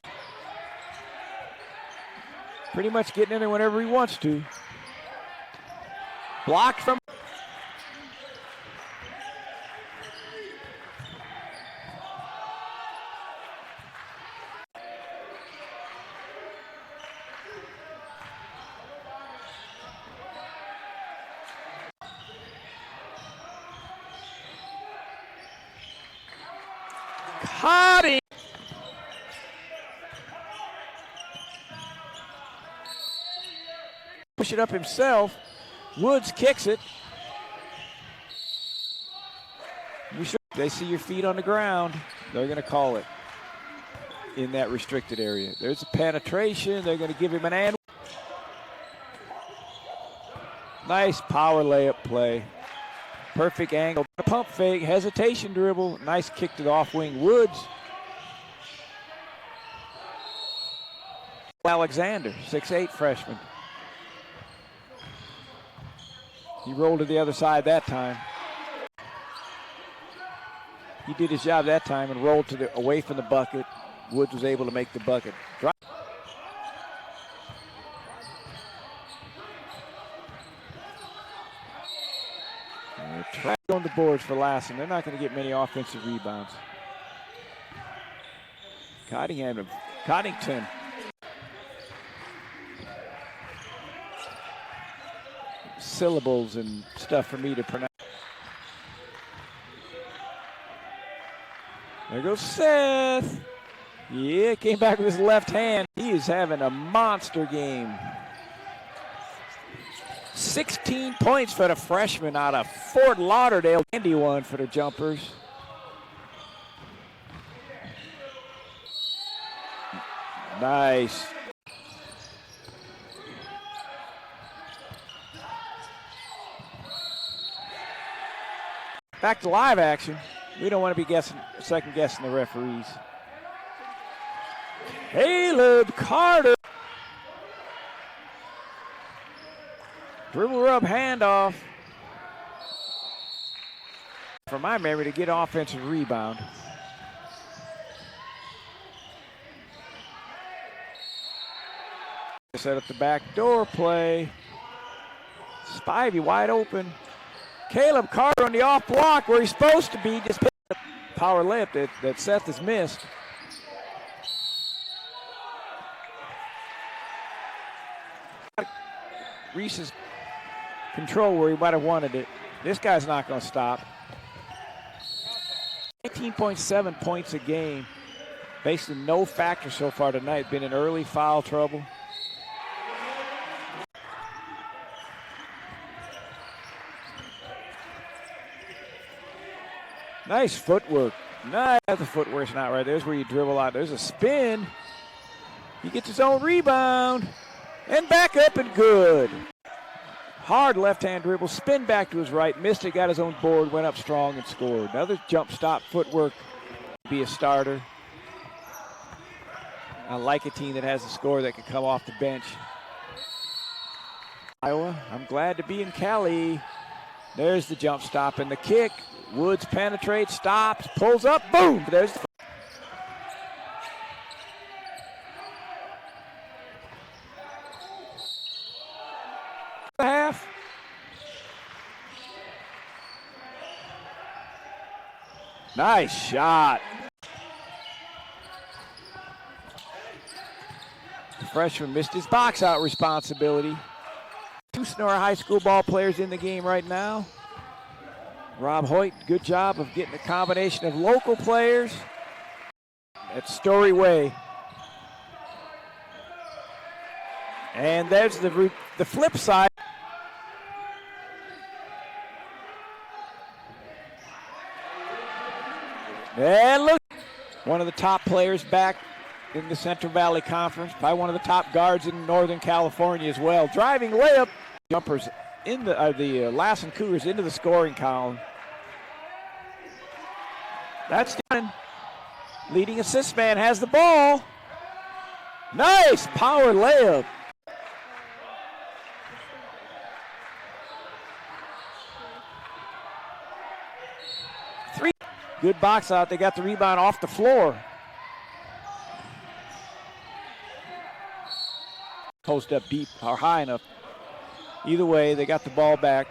Pretty much getting in there whenever he wants to. Blocked from. Hottie. Push it up himself. Woods kicks it. They see your feet on the ground, they're going to call it in that restricted area. There's a penetration. They're going to give him an and. Nice power layup play. Perfect angle. Pump fake, hesitation dribble. Nice kick to the off wing. Woods. Alexander, 6'8" freshman. He rolled to the other side that time. He did his job that time and rolled to the away from the bucket. Woods was able to make the bucket. Drop. Track on the boards for Lassen. They're not going to get many offensive rebounds. Coddington. Syllables and stuff for me to pronounce. There goes Seth. Yeah, came back with his left hand. He is having a monster game. 16 points for the freshman out of Fort Lauderdale. 91 for the jumpers. Nice. Back to live action. We don't want to be second guessing the referees. Caleb Carter. Dribble rub handoff. From my memory to get offensive rebound. Set up the back door play. Spivey wide open. Caleb Carter on the off block where he's supposed to be. Just picked up power layup that Seth has missed. Reese's control where he might have wanted it. This guy's not going to stop. 19.7 points a game. Basically no factor so far tonight. Been in early foul trouble. Nice footwork. Nice. The footwork's not right. There's where you dribble out. There's a spin. He gets his own rebound. And back up and good. Hard left-hand dribble. Spin back to his right. Missed it. Got his own board. Went up strong and scored. Another jump stop footwork. Be a starter. I like a team that has a scorer that can come off the bench. Iowa, I'm glad to be in Cali. There's the jump stop and the kick. Woods penetrates, stops, pulls up, boom! There's the half. Nice shot. The freshman missed his box out responsibility. 2 Sonora High School ball players in the game right now. Rob Hoyt, good job of getting a combination of local players at Story Way. And there's the flip side. And look, one of the top players back in the Central Valley Conference, probably one of the top guards in Northern California as well. Driving layup, jumpers in the Lassen Cougars into the scoring column. That's done. Leading assist man has the ball. Nice power layup. Three. Good box out. They got the rebound off the floor. Post up deep or high enough. Either way, they got the ball back.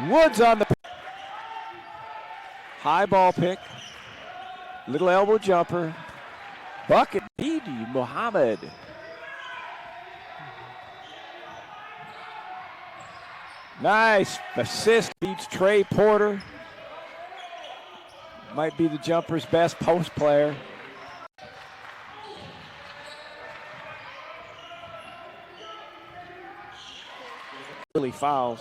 Woods on the high ball pick. Little elbow jumper. Bucket, Didi Muhammad. Nice assist, beats Trey Porter. Might be the jumper's best post player. Really fouls.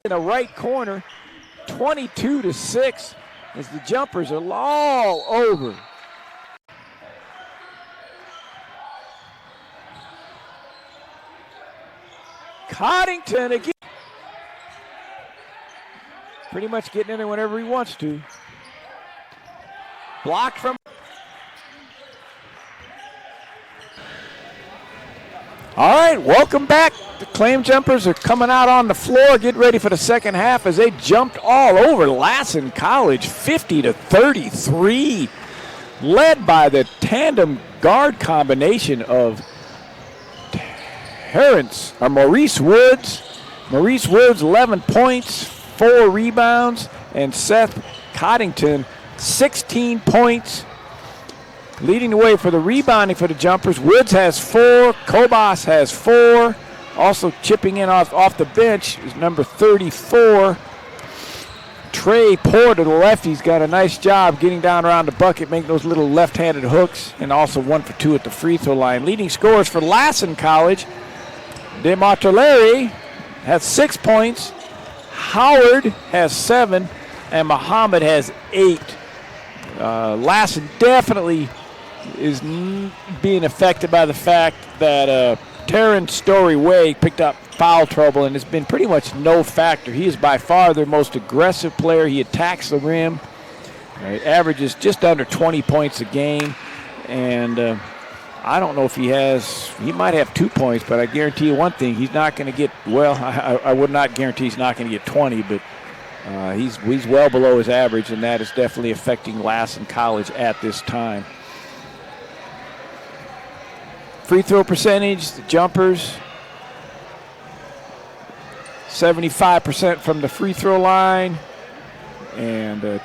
In the right corner, 22-6, as the jumpers are all over. Coddington again. Pretty much getting in there whenever he wants to. Blocked from. All right, welcome back. The Claim Jumpers are coming out on the floor, getting ready for the second half as they jumped all over Lassen College, 50-33, led by the tandem guard combination of Maurice Woods. Maurice Woods, 11 points, 4 rebounds, and Seth Coddington, 16 points. Leading the way for the rebounding for the Jumpers, Woods has 4, Kobas has 4. Also chipping in off the bench is number 34, Trey Porter, the lefty's got a nice job getting down around the bucket, making those little left-handed hooks, and also 1 for 2 at the free throw line. Leading scorers for Lassen College, De Martelleri has 6 points, Howard has 7, and Muhammad has 8. Lassen definitely is being affected by the fact that Terrence Story Way picked up foul trouble and has been pretty much no factor. He is by far their most aggressive player. He attacks the rim. Averages just under 20 points a game. And I don't know if he might have 2 points, but I guarantee you one thing, he's not going to get, well, I would not guarantee he's not going to get 20, but he's well below his average, and that is definitely affecting Lassen College at this time. Free throw percentage, the Jumpers, 75% from the free throw line, and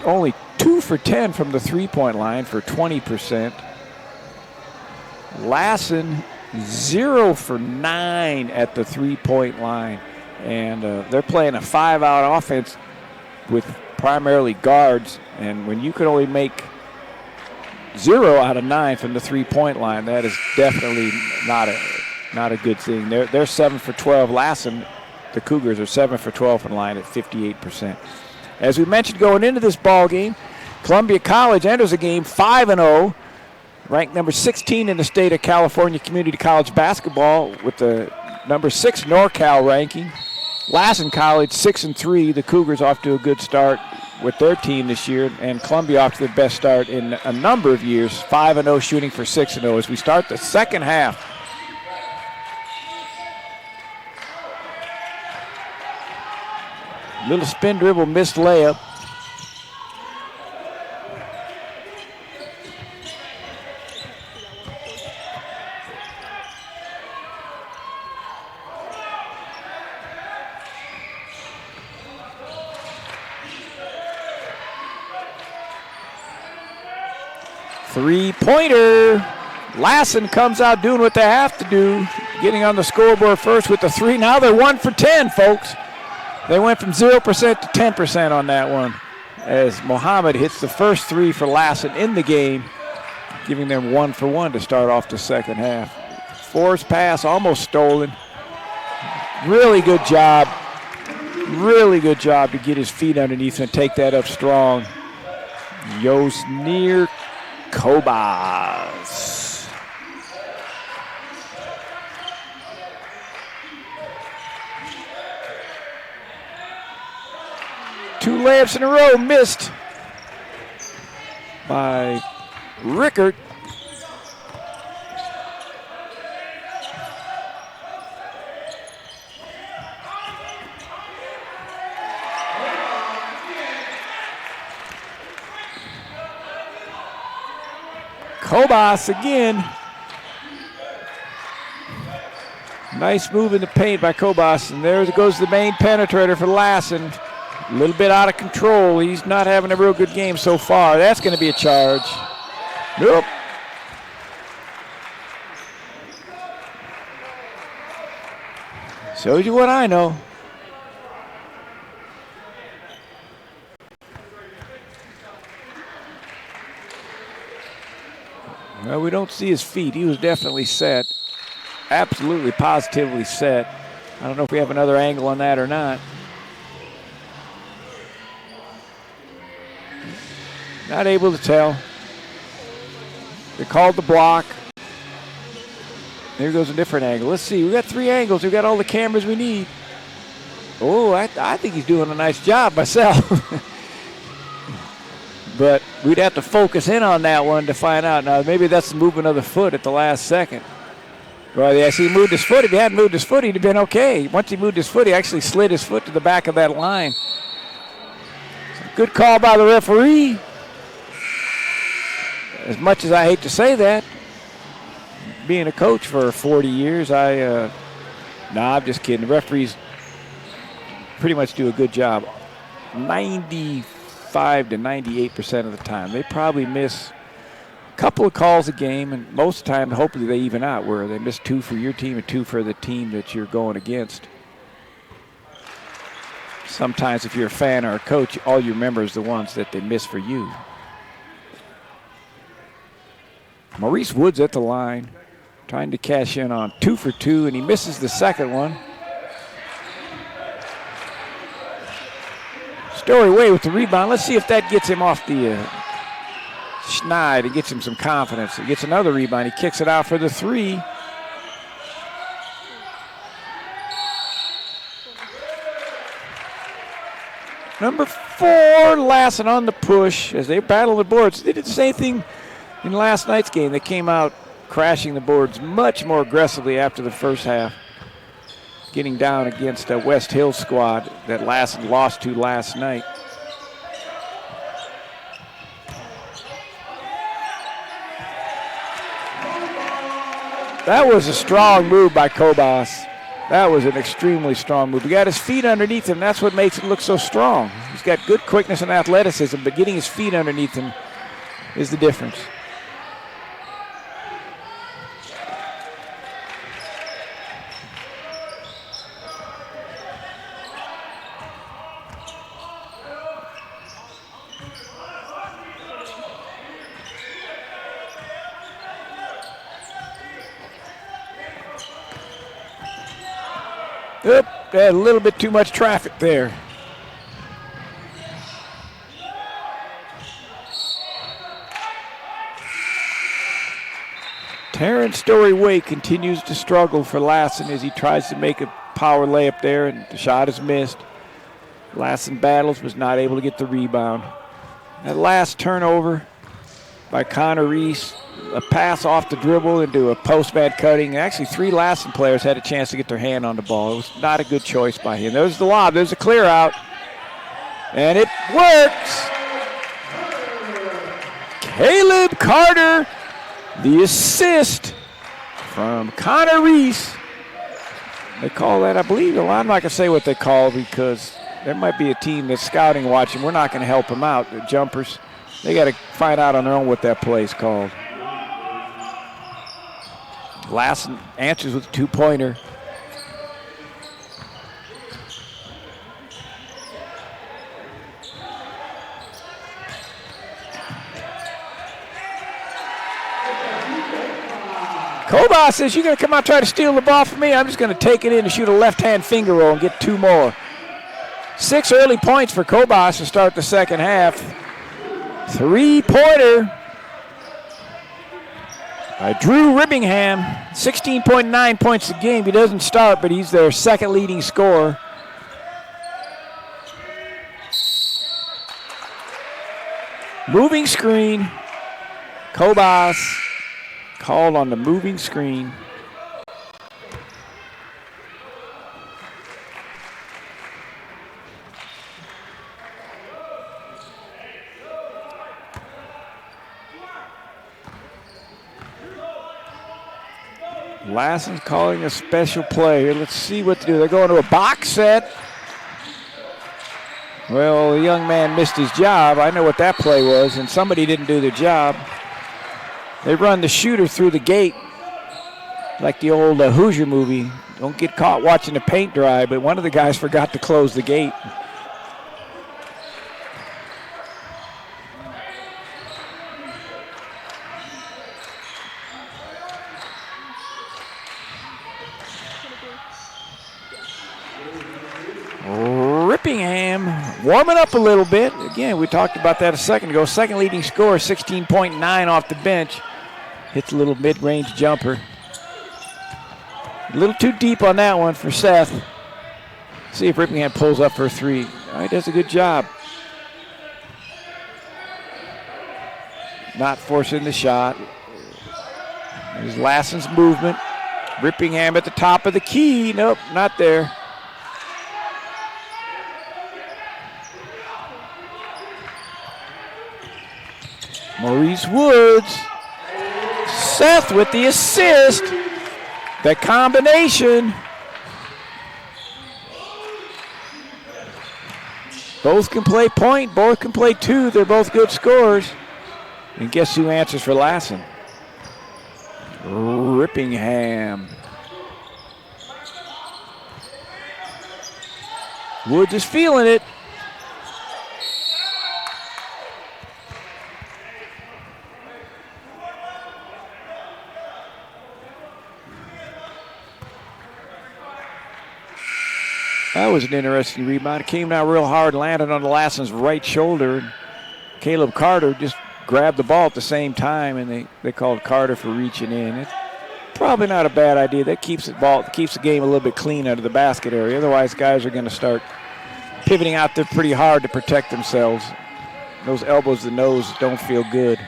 only 2 for 10 from the three-point line for 20%. Lassen, 0 for 9 at the three-point line. And they're playing a 5-out offense with primarily guards. And when you can only make 0 out of 9 from the three-point line, that is definitely not not a good thing. They're 7 for 12. Lassen, the Cougars, are 7 for 12 from the line at 58%. As we mentioned going into this ball game, Columbia College enters the game 5-0, ranked number 16 in the state of California Community College basketball with the number 6 NorCal ranking. Lassen College 6-3. The Cougars off to a good start with their team this year, and Columbia off to the best start in a number of years, 5-0, shooting for 6-0 as we start the second half. Little spin dribble, missed layup. Three-pointer. Lassen comes out doing what they have to do, getting on the scoreboard first with the three. Now they're 1 for 10, folks. They went from 0% to 10% on that one as Mohammed hits the first three for Lassen in the game, giving them 1 for 1 to start off the second half. Forced pass, almost stolen. Really good job. Really good job to get his feet underneath and take that up strong. Yosnir Kobas. Two layups in a row missed by Rickert. Kobas again. Nice move in the paint by Kobas, and there goes the main penetrator for Lassen. A little bit out of control. He's not having a real good game so far. That's going to be a charge. Nope. Shows you what I know. Well, we don't see his feet. He was definitely set. Absolutely, positively set. I don't know if we have another angle on that or not. Not able to tell. They called the block. There goes a different angle. Let's see. We got 3 angles. We got all the cameras we need. Oh, I think he's doing a nice job myself. But we'd have to focus in on that one to find out. Now, maybe that's the movement of the foot at the last second. Well, yes, he moved his foot. If he hadn't moved his foot, he'd have been okay. Once he moved his foot, he actually slid his foot to the back of that line. Good call by the referee. As much as I hate to say that, being a coach for 40 years, I'm just kidding. The referees pretty much do a good job. 95 to 98% of the time. They probably miss a couple of calls a game, and most of the time, hopefully they even out where they miss 2 for your team and 2 for the team that you're going against. Sometimes if you're a fan or a coach, all you remember is the ones that they miss for you. Maurice Woods at the line, trying to cash in on 2 for 2, and he misses the second one. Story Way with the rebound. Let's see if that gets him off the schneid. It gets him some confidence. He gets another rebound. He kicks it out for the 3. Number 4, Lassen on the push as they battle the boards. They did the same thing in last night's game. They came out crashing the boards much more aggressively after the first half, getting down against a West Hill squad that Lassen lost to last night. That was a strong move by Kobas. That was an extremely strong move. He got his feet underneath him. That's what makes him look so strong. He's got good quickness and athleticism, but getting his feet underneath him is the difference. Oop, had a little bit too much traffic there. Terrence Story-Wake continues to struggle for Lassen as he tries to make a power layup there, and the shot is missed. Lassen battles, was not able to get the rebound. That last turnover by Connor Reese, a pass off the dribble into a post-man cutting. Actually, 3 Lassen players had a chance to get their hand on the ball. It was not a good choice by him. There's the lob. There's a clear out. And it works. Caleb Carter, the assist from Connor Reese. They call that, I believe, well, I'm not going to say what they call because there might be a team that's scouting watching. We're not going to help them out. The jumpers, they got to find out on their own what that play is called. Lassen answers with a 2-pointer. Kobach says, you're going to come out and try to steal the ball from me? I'm just going to take it in and shoot a left-hand finger roll and get 2 more. 6 early points for Kobach to start the second half. 3-pointer by Drew Ribbingham. 16.9 points a game. He doesn't start, but he's their second leading scorer. Moving screen. Kobach called on the moving screen. Lassen's calling a special play here. Let's see what to do. They're going to a box set. Well, the young man missed his job. I know what that play was, and somebody didn't do their job. They run the shooter through the gate like the old Hoosier movie. Don't get caught watching the paint dry, but one of the guys forgot to close the gate. Rippingham warming up a little bit. Again, we talked about that a second ago. Second leading scorer, 16.9 off the bench. Hits a little mid-range jumper. A little too deep on that one for Seth. See if Rippingham pulls up for a 3. All right, does a good job. Not forcing the shot. There's Lassen's movement. Rippingham at the top of the key. Nope, not there. Maurice Woods. Seth with the assist. The combination. Both can play point. Both can play 2. They're both good scorers. And guess who answers for Lassen? Rippingham. Woods is feeling it. That was an interesting rebound. It came down real hard, landed on Lassen's right shoulder. Caleb Carter just grabbed the ball at the same time, and they called Carter for reaching in. It's probably not a bad idea. That keeps the game a little bit clean out of the basket area. Otherwise, guys are going to start pivoting out there pretty hard to protect themselves. Those elbows to the nose don't feel good.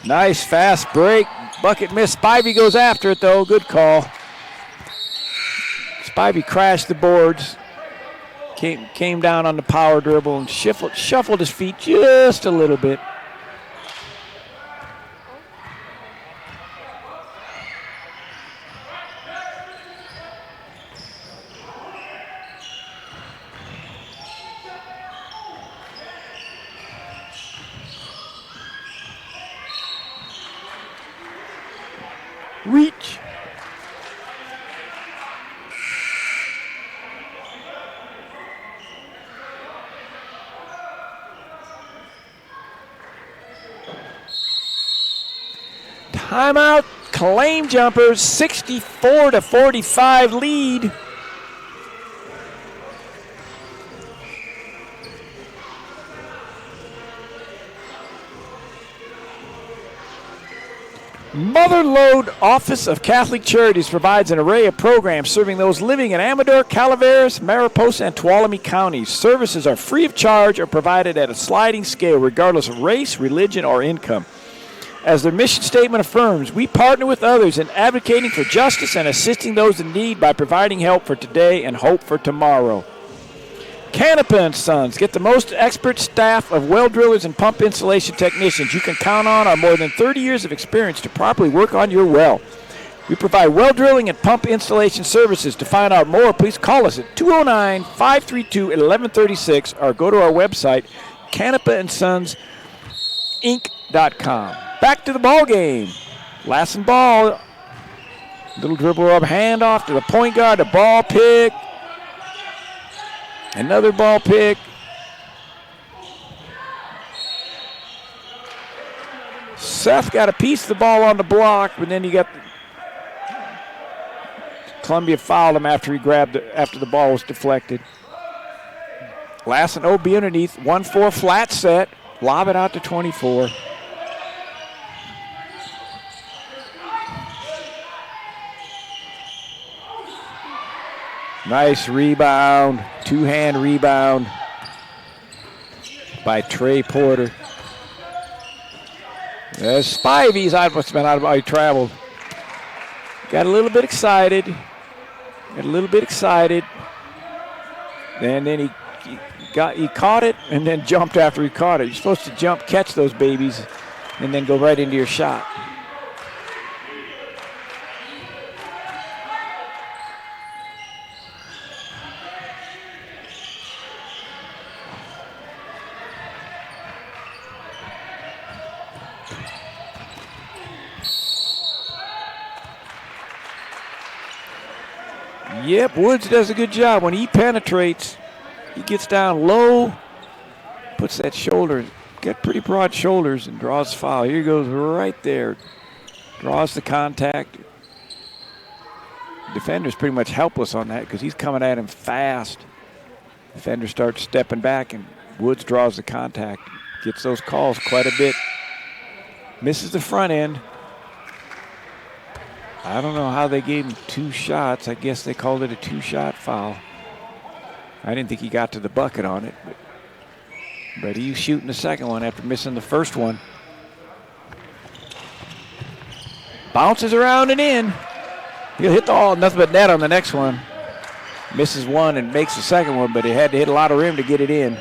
Nice fast break. Bucket missed. Spivey goes after it, though. Good call. Spivey crashed the boards. Came down on the power dribble and shuffled his feet just a little bit. Reach. Timeout. Claim Jumpers 64-45 lead. Motherlode Office of Catholic Charities provides an array of programs serving those living in Amador, Calaveras, Mariposa, and Tuolumne counties. Services are free of charge or provided at a sliding scale regardless of race, religion, or income. As their mission statement affirms, we partner with others in advocating for justice and assisting those in need by providing help for today and hope for tomorrow. Canepa & Sons. Get the most expert staff of well drillers and pump installation technicians you can count on our more than 30 years of experience to properly work on your well. We provide well drilling and pump installation services. To find out more, please call us at 209-532-1136 or go to our website, canepaandsonsinc.com. Back to the ball game. Lassen ball. Little dribble up, handoff to the point guard, the ball pick. Another ball pick. Seth got a piece of the ball on the block, but then he got Columbia fouled him after he grabbed it, after the ball was deflected. Lassen OB underneath, 1-4 flat set, lob it out to 24. Nice rebound, two-hand rebound by Trey Porter. There's Spivey's must have been out of how he traveled. Got a little bit excited. And then he caught it and then jumped after he caught it. You're supposed to jump, catch those babies, and then go right into your shot. Yep, Woods does a good job. When he penetrates, he gets down low, puts that shoulder, got pretty broad shoulders, and draws foul. Here he goes right there. Draws the contact. Defender's pretty much helpless on that because he's coming at him fast. Defender starts stepping back, and Woods draws the contact. Gets those calls quite a bit. Misses the front end. I don't know how they gave him 2 shots. I guess they called it a 2-shot foul. I didn't think he got to the bucket on it, but he's shooting the second one after missing the first one. Bounces around and in. He'll hit the ball, nothing but net on the next one. Misses one and makes the second one, but he had to hit a lot of rim to get it in.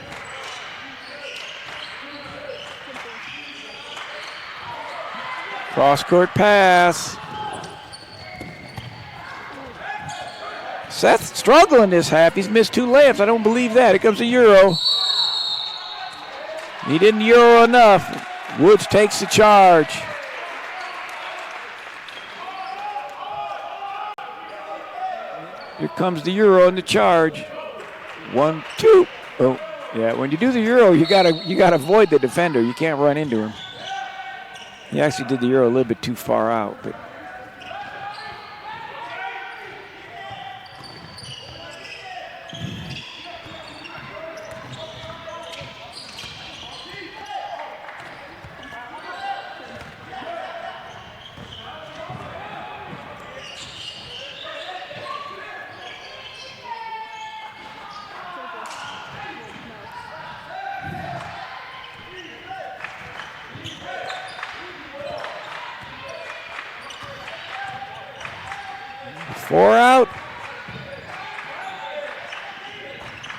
Cross-court pass. Seth struggling this half. He's missed 2 layups. I don't believe that. Here comes the Euro. He didn't Euro enough. Woods takes the charge. Here comes the Euro and the charge. 1, 2. Oh, yeah. When you do the Euro, you gotta avoid the defender. You can't run into him. He actually did the Euro a little bit too far out, but. Four out.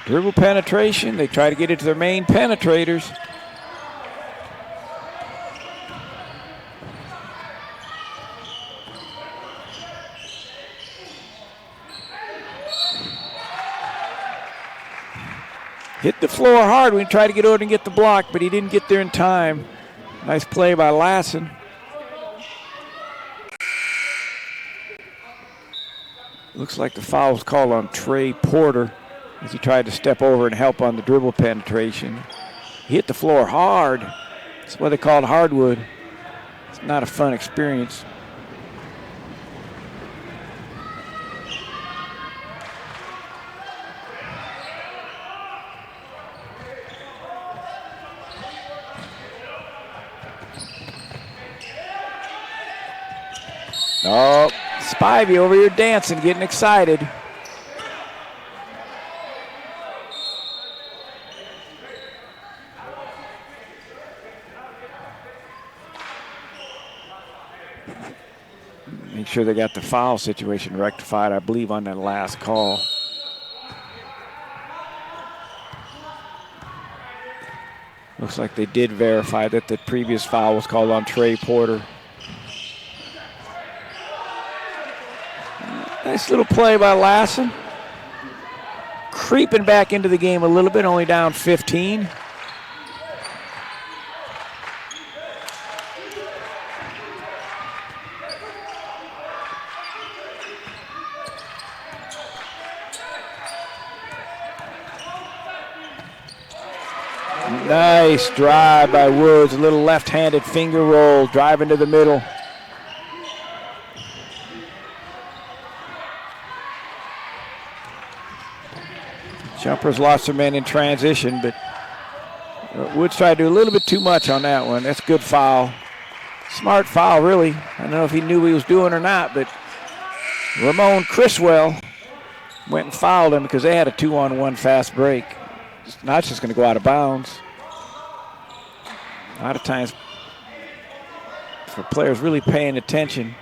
Dribble penetration. They try to get it to their main penetrators. Hit the floor hard when he tried to get over and get the block, but he didn't get there in time. Nice play by Lassen. Looks like the foul was called on Trey Porter as he tried to step over and help on the dribble penetration. He hit the floor hard. That's what they call it, hardwood. It's not a fun experience. Oh, Spivey over here dancing, getting excited. Make sure they got the foul situation rectified, I believe, on that last call. Looks like they did verify that the previous foul was called on Trey Porter. Nice little play by Lassen. Creeping back into the game a little bit, only down 15. Nice drive by Woods, a little left-handed finger roll, driving to the middle. Jumpers lost their men in transition, but Woods tried to do a little bit too much on that one. That's a good foul. Smart foul, really. I don't know if he knew what he was doing or not, but Ramon Criswell went and fouled him because they had a 2-on-1 fast break. Now it's just going to go out of bounds. A lot of times, for players really paying attention,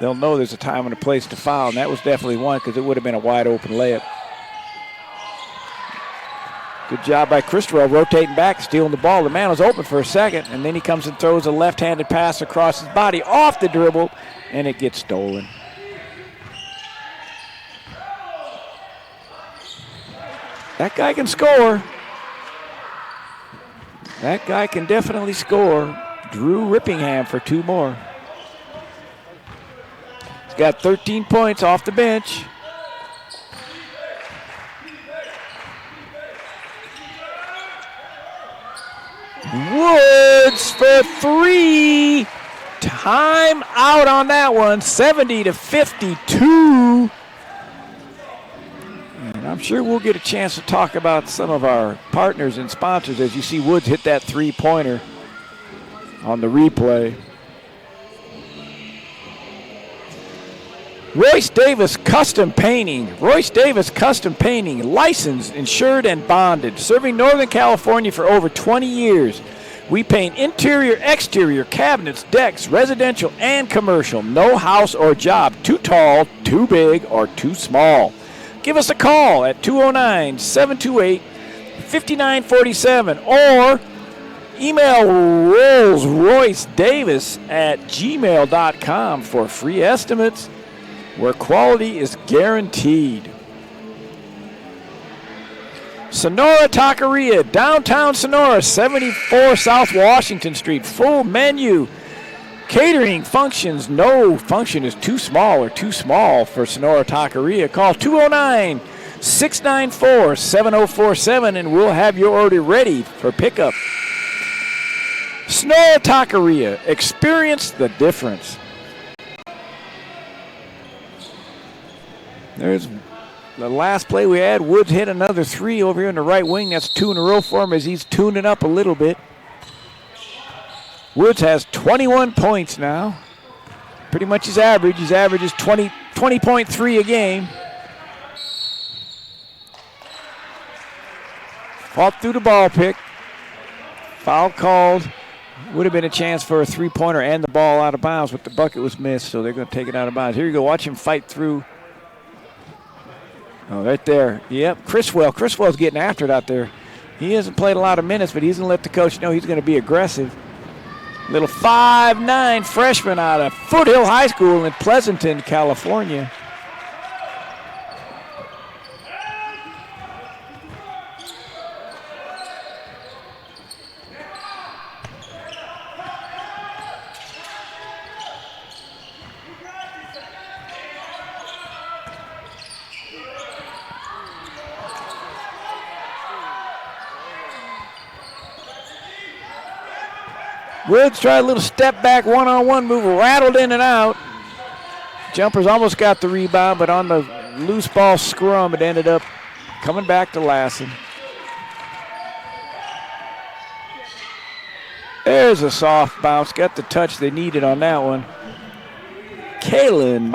they'll know there's a time and a place to foul, and that was definitely one because it would have been a wide-open layup. Good job by Criswell rotating back, stealing the ball. The man was open for a second, and then he comes and throws a left-handed pass across his body off the dribble, and it gets stolen. That guy can score. That guy can definitely score. Drew Rippingham for 2 more. He's got 13 points off the bench. Woods for 3. Time out on that one, 70-52. And I'm sure we'll get a chance to talk about some of our partners and sponsors as you see Woods hit that 3-pointer on the replay. Royce Davis Custom Painting. Royce Davis Custom Painting, licensed, insured, and bonded. Serving Northern California for over 20 years. We paint interior, exterior, cabinets, decks, residential, and commercial. No house or job too tall, too big, or too small. Give us a call at 209-728-5947 or email rollsroycedavis@gmail.com for free estimates where quality is guaranteed. Sonora Taqueria, downtown Sonora, 74 South Washington Street. Full menu. Catering functions. No function is too small or too small for Sonora Taqueria. Call 209-694-7047 and we'll have your order ready for pickup. Sonora Taqueria. Experience the difference. There's the last play we had. Woods hit another 3 over here in the right wing. That's 2 in a row for him as he's tuning up a little bit. Woods has 21 points now. Pretty much his average. His average is 20.3 a game. Fought through the ball pick. Foul called. Would have been a chance for a 3-pointer and the ball out of bounds, but the bucket was missed, so they're going to take it out of bounds. Here you go. Watch him fight through. Oh, right there. Yep, Criswell's getting after it out there. He hasn't played a lot of minutes, but he's going to let the coach know he's going to be aggressive. Little 5'9" freshman out of Foothill High School in Pleasanton, California. Woods tried a little step back one-on-one move, rattled in and out. Jumpers almost got the rebound, but on the loose ball scrum, it ended up coming back to Lassen. There's a soft bounce. Got the touch they needed on that one. Kalen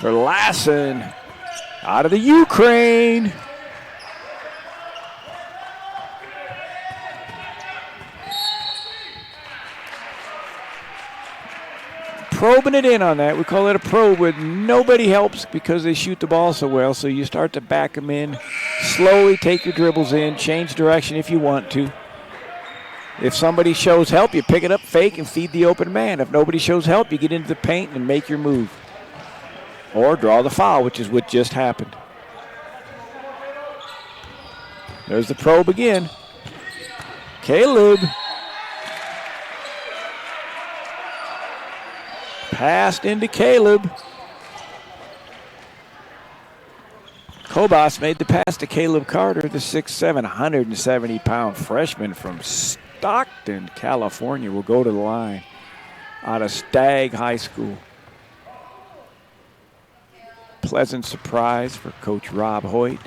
for Lassen out of the Ukraine. Probing it in on that. We call it a probe where nobody helps because they shoot the ball so well. So you start to back them in, slowly take your dribbles in, change direction if you want to. If somebody shows help, you pick it up, fake, and feed the open man. If nobody shows help, you get into the paint and make your move. Or draw the foul, which is what just happened. There's the probe again. Caleb. Passed into Caleb. Kobas made the pass to Caleb Carter, the 6'7", 170-pound freshman from Stockton, California, will go to the line out of Stagg High School. Pleasant surprise for Coach Rob Hoyt.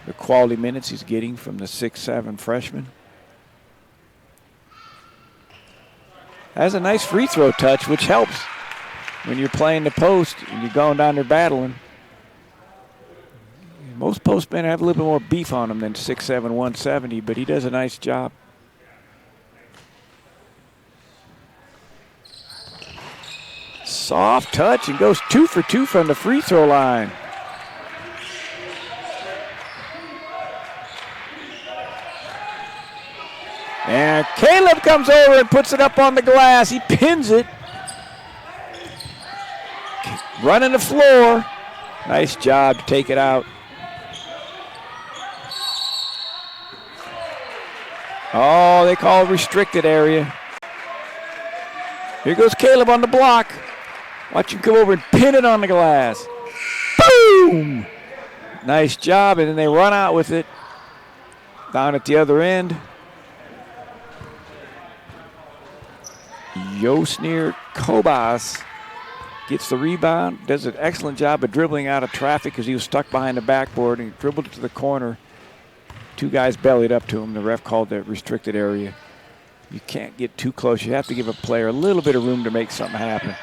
The quality minutes he's getting from the 6'7" freshman. Has a nice free throw touch, which helps when you're playing the post and you're going down there battling. Most postmen have a little bit more beef on him than 6'7", 170, but he does a nice job. Soft touch and goes 2 for 2 from the free throw line. And Caleb comes over and puts it up on the glass. He pins it. Running the floor. Nice job to take it out. Oh, they call it restricted area. Here goes Caleb on the block. Watch him come over and pin it on the glass. Boom! Nice job, and then they run out with it. Down at the other end. Yosnir Kobas gets the rebound, does an excellent job of dribbling out of traffic because he was stuck behind the backboard and dribbled it to the corner. 2 guys bellied up to him. The ref called that restricted area. You can't get too close. You have to give a player a little bit of room to make something happen.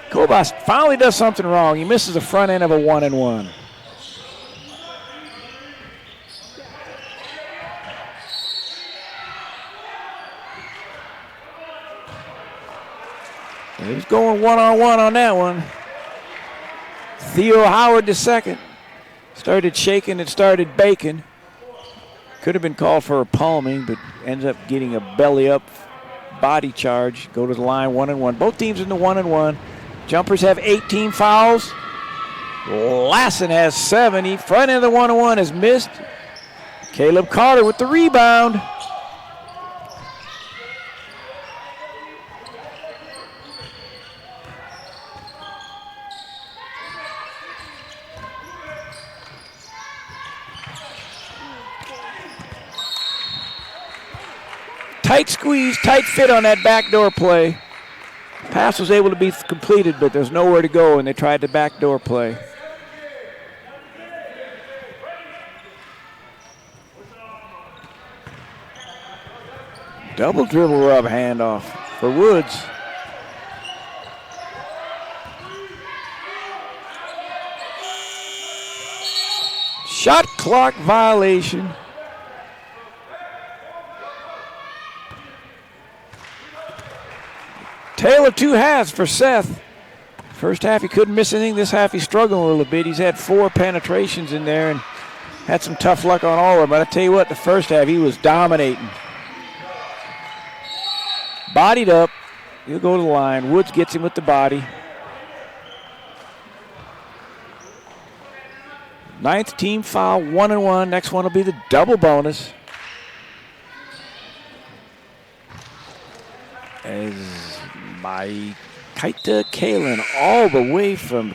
Kobas finally does something wrong. He misses the front end of a 1-and-1. He's going one-on-one on that one. Theo Howard II started shaking and started baking. Could have been called for a palming, but ends up getting a belly-up body charge. Go to the line 1-and-1. Both teams in the 1-and-1. Jumpers have 18 fouls. Lassen has 70. Front end of the 1-and-1 is missed. Caleb Carter with the rebound. Tight squeeze, tight fit on that backdoor play. Pass was able to be completed, but there's nowhere to go, and they tried the backdoor play. Double dribble rub handoff for Woods. Shot clock violation. Tale of 2 halves for Seth. First half he couldn't miss anything. This half he's struggling a little bit. He's had 4 penetrations in there and had some tough luck on all of them. But I tell you what, the first half he was dominating. Bodied up. He'll go to the line. Woods gets him with the body. 9th team foul, 1-and-1. Next one will be the double bonus. As by Kaita Kalin all the way from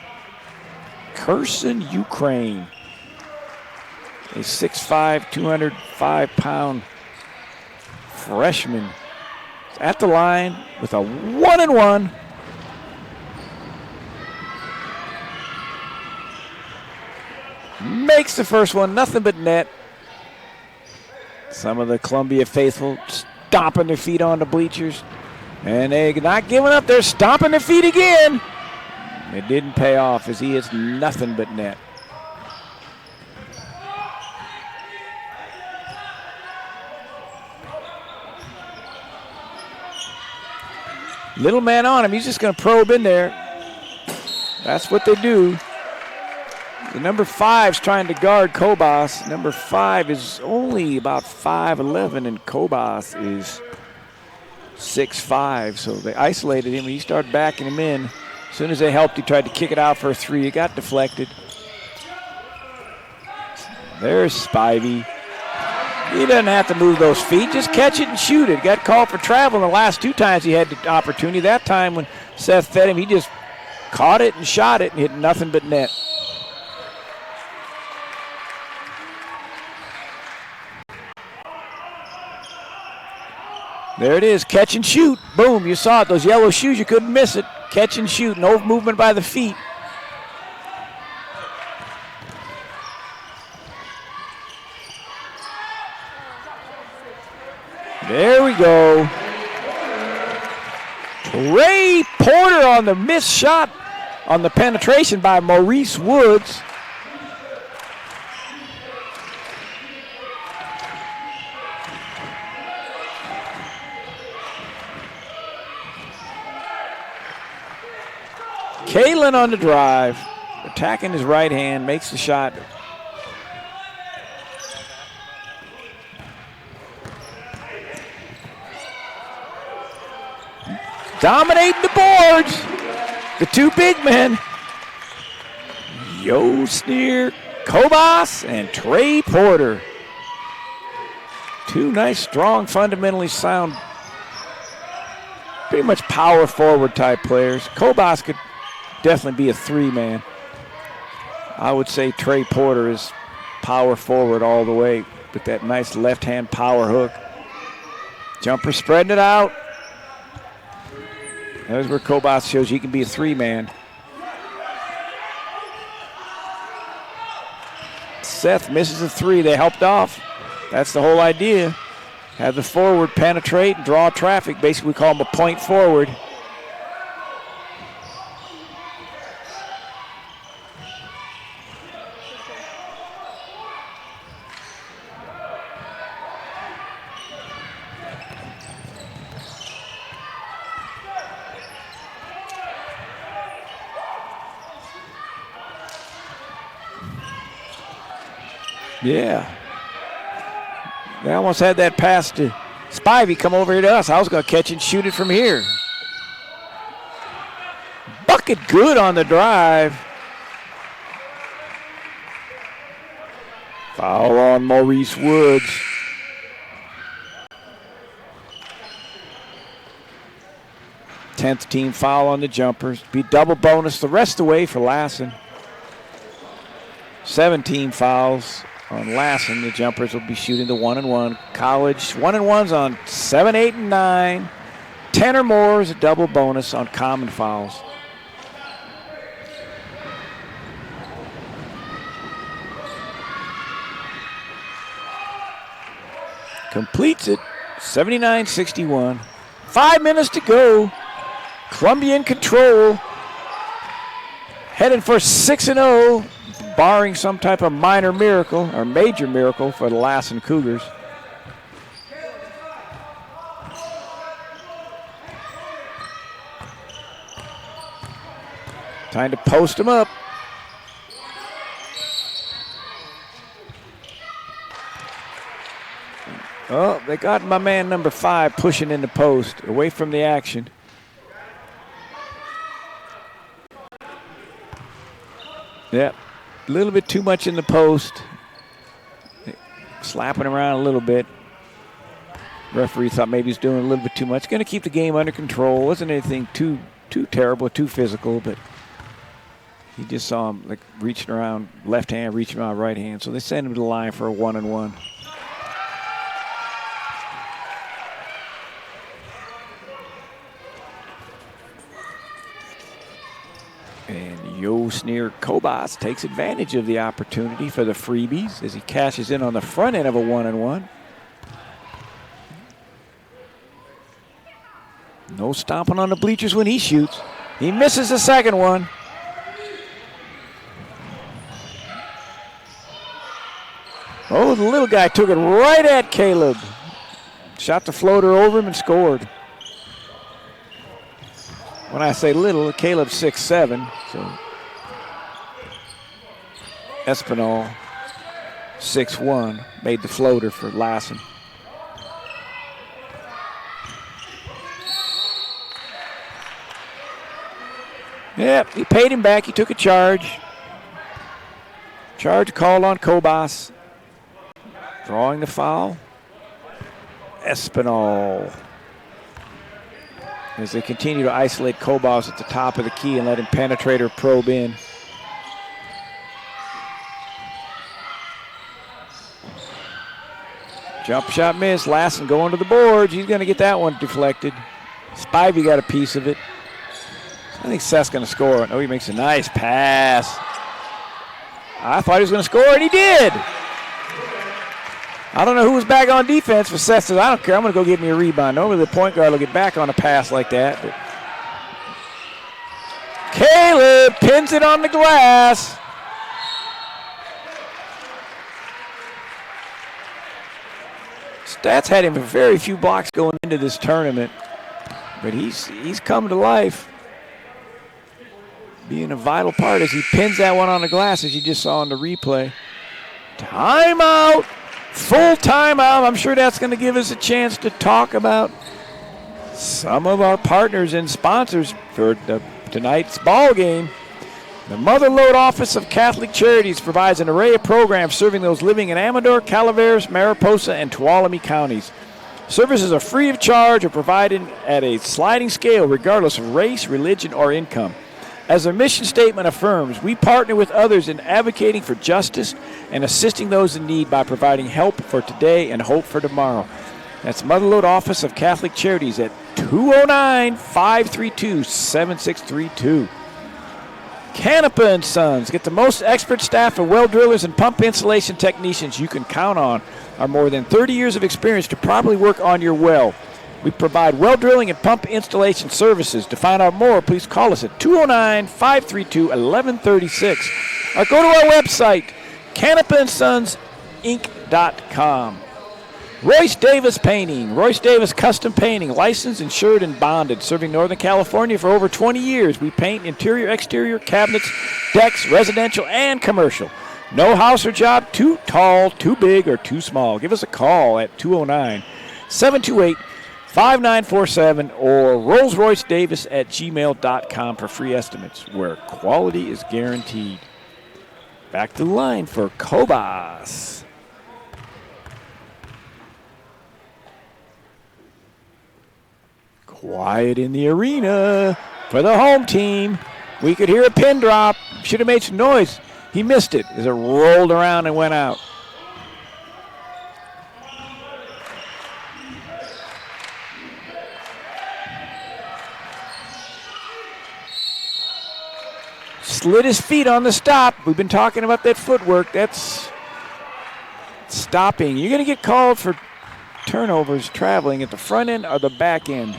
Kherson, Ukraine. A 6'5", 205-pound freshman, is at the line with a 1-and-1. Makes the first one, nothing but net. Some of the Columbia faithful stomping their feet on the bleachers. And they're not giving up, they're stomping their feet again. It didn't pay off as he is nothing but net. Little man on him, he's just going to probe in there. That's what they do. The number 5's trying to guard Kobas. Number 5 is only about 5'11", and Kobas is 6'5", so they isolated him, and he started backing him in. As soon as they helped, he tried to kick it out for a 3. It got deflected. There's Spivey. He doesn't have to move those feet. Just catch it and shoot it. Got called for travel the last 2 times he had the opportunity. That time when Seth fed him, he just caught it and shot it and hit nothing but net. There it is, catch and shoot. Boom, you saw it. Those yellow shoes, you couldn't miss it. Catch and shoot, no movement by the feet. There we go. Trey Porter on the missed shot on the penetration by Maurice Woods. Kalen on the drive, attacking his right hand, makes the shot. Dominating the boards, the 2 big men. Yosnir Kobas and Trey Porter. 2 nice, strong, fundamentally sound, pretty much power forward type players. Kobas could definitely be a 3-man. I would say Trey Porter is power forward all the way with that nice left-hand power hook. Jumper spreading it out. There's where Kobas shows he can be a 3-man. Seth misses a 3. They helped off. That's the whole idea. Have the forward penetrate and draw traffic. Basically, we call him a point forward. Yeah. They almost had that pass to Spivey come over here to us. I was going to catch and shoot it from here. Bucket good on the drive. Foul on Maurice Woods. Tenth team foul on the jumpers. Be double bonus the rest of the way for Lassen. 17 fouls on Lassen. The jumpers will be shooting the 1-and-1. College 1-and-1s on 7, 8, and 9. 10 or more is a double bonus on common fouls. Completes it, 79-61. 5 minutes to go. Columbia in control. Heading for 6-0. Barring some type of minor miracle or major miracle for the Lassen Cougars. Time to post them up. Oh, they got my man number 5 pushing in the post, away from the action. Yep. A little bit too much in the post. Slapping around a little bit. Referee thought maybe he's doing a little bit too much. Going to keep the game under control. Wasn't anything too terrible, too physical, but he just saw him like reaching around left hand, reaching around right hand. So they sent him to the line for a 1-and-1. Yosnir Kobas takes advantage of the opportunity for the freebies as he cashes in on the front end of a 1-and-1. No stomping on the bleachers when he shoots. He misses the second one. Oh, the little guy took it right at Caleb. Shot the floater over him and scored. When I say little, Caleb's 6'7", so Espinal, 6'1", made the floater for Lassen. Yep, he paid him back. He took a charge. Charge called on Kobas. Drawing the foul. Espinal. As they continue to isolate Kobas at the top of the key and let him penetrate or probe in. Jump shot miss. Lassen going to the boards. He's going to get that one deflected. Spivey got a piece of it. I think Seth's going to score. Oh, he makes a nice pass. I thought he was going to score, and he did. I don't know who was back on defense, but Seth says, I don't care. I'm going to go get me a rebound. Normally the point guard will get back on a pass like that. But Caleb pins it on the glass. Stats had him for very few blocks going into this tournament, but he's come to life, being a vital part as he pins that one on the glass, as you just saw in the replay. Timeout, full timeout. I'm sure that's going to give us a chance to talk about some of our partners and sponsors for tonight's ball game. The Motherlode Office of Catholic Charities provides an array of programs serving those living in Amador, Calaveras, Mariposa, and Tuolumne counties. Services are free of charge or provided at a sliding scale regardless of race, religion, or income. As their mission statement affirms, we partner with others in advocating for justice and assisting those in need by providing help for today and hope for tomorrow. That's Motherlode Office of Catholic Charities at 209-532-7632. Canepa & Sons. Get the most expert staff of well drillers and pump installation technicians you can count on. Our more than 30 years of experience to properly work on your well. We provide well drilling and pump installation services. To find out more, please call us at 209-532-1136 or go to our website, canepaandsonsinc.com. Royce Davis Painting. Royce Davis Custom Painting, licensed, insured, and bonded. Serving Northern California for over 20 years. We paint interior, exterior, cabinets, decks, residential, and commercial. No house or job too tall, too big, or too small. Give us a call at 209-728-5947 or RollsRoyceDavis@gmail.com for free estimates, where quality is guaranteed. Back to the line for Kobas. Quiet in the arena for the home team. We could hear a pin drop. Should have made some noise. He missed it as it rolled around and went out. Slid his feet on the stop. We've been talking about that footwork. That's stopping. You're going to get called for turnovers traveling at the front end or the back end.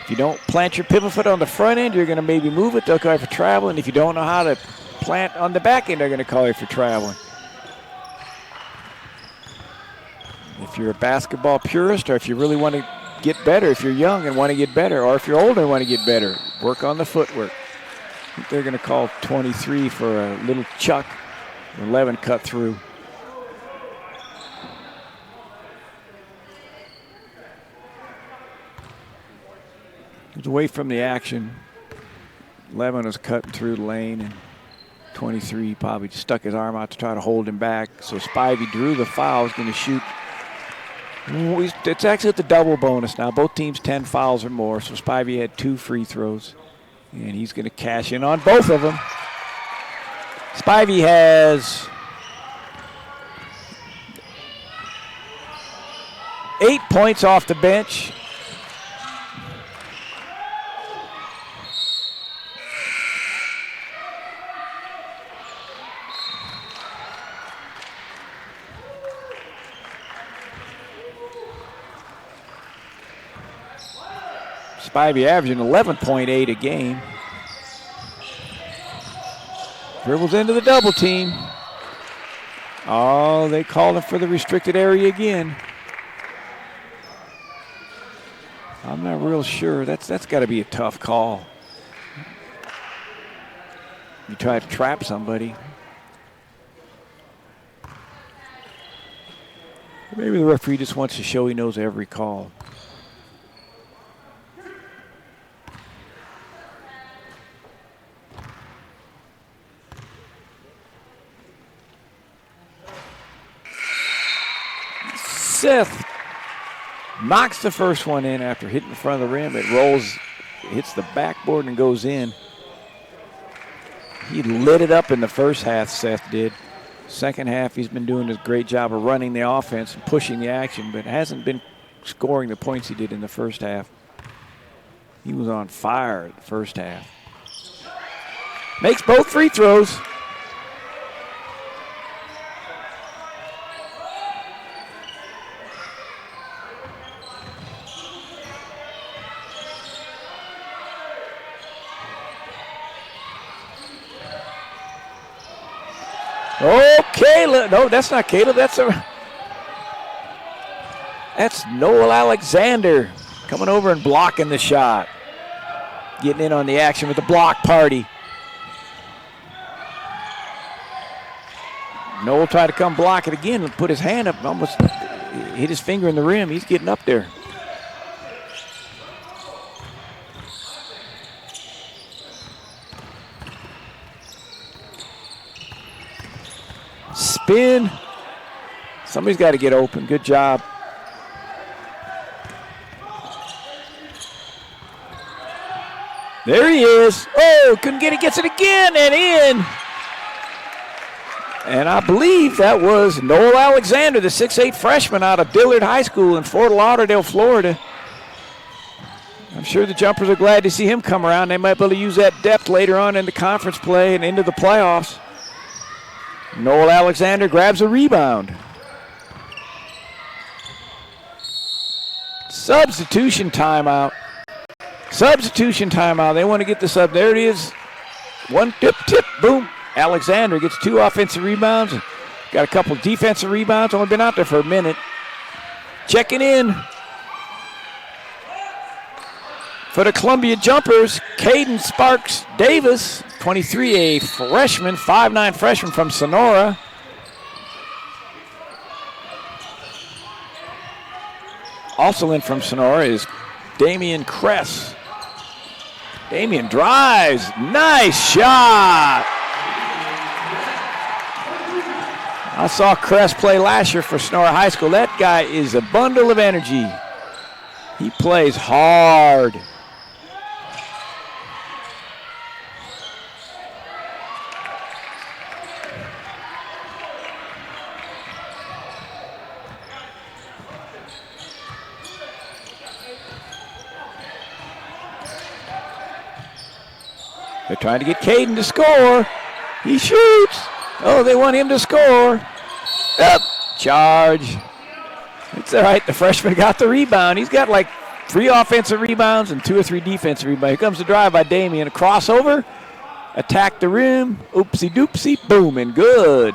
If you don't plant your pivot foot on the front end, you're going to maybe move it. They'll call you for traveling. If you don't know how to plant on the back end, they're going to call you for traveling. If you're a basketball purist, or if you really want to get better, if you're young and want to get better, or if you're older and want to get better, work on the footwork. I think they're going to call 23 for a little chuck. 11 cut through. Away from the action. 11 was cutting through the lane, and 23 probably just stuck his arm out to try to hold him back. So Spivey drew the foul. He's going to shoot. It's actually at the double bonus now. Both teams 10 fouls or more. So Spivey had 2 free throws, and he's going to cash in on both of them. Spivey has 8 points off the bench. Spivey averaging 11.8 a game. Dribbles into the double team. Oh, they called him for the restricted area again. I'm not real sure. That's got to be a tough call. You try to trap somebody. Maybe the referee just wants to show he knows every call. Seth knocks the first one in after hitting the front of the rim. It rolls, hits the backboard and goes in. He lit it up in the first half, Seth did. Second half, he's been doing a great job of running the offense and pushing the action, but hasn't been scoring the points he did in the first half. He was on fire the first half. Makes both free throws. Oh, Caleb. No, that's not Caleb. That's Noel Alexander coming over and blocking the shot. Getting in on the action with the block party. Noel tried to come block it again and put his hand up, almost hit his finger in the rim. He's getting up there. Spin. Somebody's got to get open. Good job. There he is. Oh, couldn't get it. Gets it again and in. And I believe that was Noel Alexander, the 6'8 freshman out of Dillard High School in Fort Lauderdale, Florida. I'm sure the Jumpers are glad to see him come around. They might be able to use that depth later on in the conference play and into the playoffs. Noel Alexander grabs a rebound. Substitution timeout. Substitution timeout. They want to get the sub. There it is. One tip, boom. Alexander gets 2 offensive rebounds. Got a couple defensive rebounds. Only been out there for a minute. Checking in for the Columbia Jumpers, Caden Sparks Davis, 23, a freshman, 5'9 freshman from Sonora. Also in from Sonora is Damian Kress. Damian drives. Nice shot. I saw Kress play last year for Sonora High School. That guy is a bundle of energy. He plays hard. They're trying to get Caden to score. He shoots. Oh, they want him to score. Up. Charge. It's all right. The freshman got the rebound. He's got like 3 offensive rebounds and 2 or 3 defensive rebounds. Here comes the drive by Damian. A crossover. Attack the rim. Oopsie doopsie. Boom and good.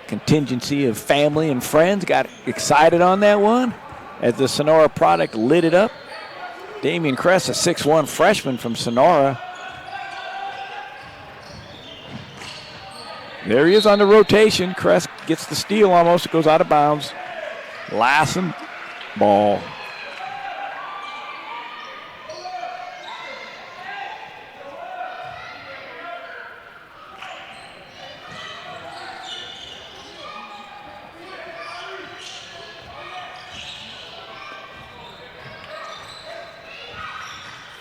Contingency of family and friends got excited on that one as the Sonora product lit it up. Damian Kress, a 6'1 freshman from Sonora. There he is on the rotation. Kress gets the steal almost. It goes out of bounds. Lassen, ball.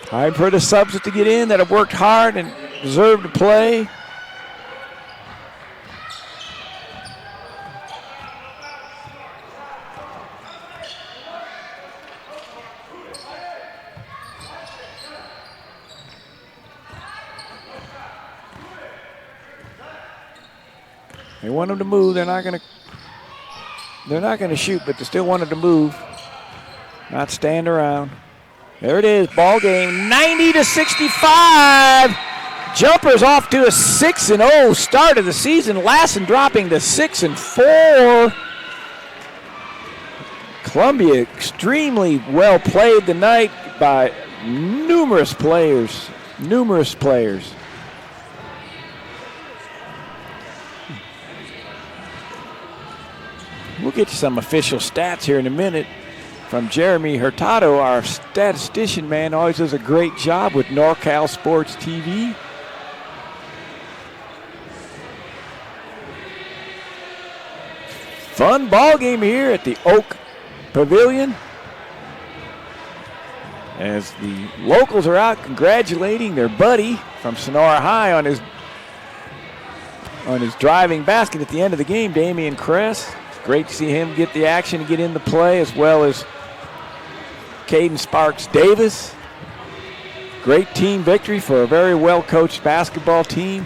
Time for the subs to get in that have worked hard and deserve to play. They want them to move. They're not going to shoot, but they still want them to move. Not stand around. There it is, ball game, 90-65. Jumpers off to a 6-0 start of the season. Lassen dropping to 6-4. Columbia extremely well played tonight by numerous players. We'll get you some official stats here in a minute from Jeremy Hurtado, our statistician man. Always does a great job with NorCal Sports TV. Fun ball game here at the Oak Pavilion as the locals are out congratulating their buddy from Sonora High on his driving basket at the end of the game, Damian Kress. Great to see him get the action and get into play, as well as Caden Sparks Davis. Great team victory for a very well-coached basketball team.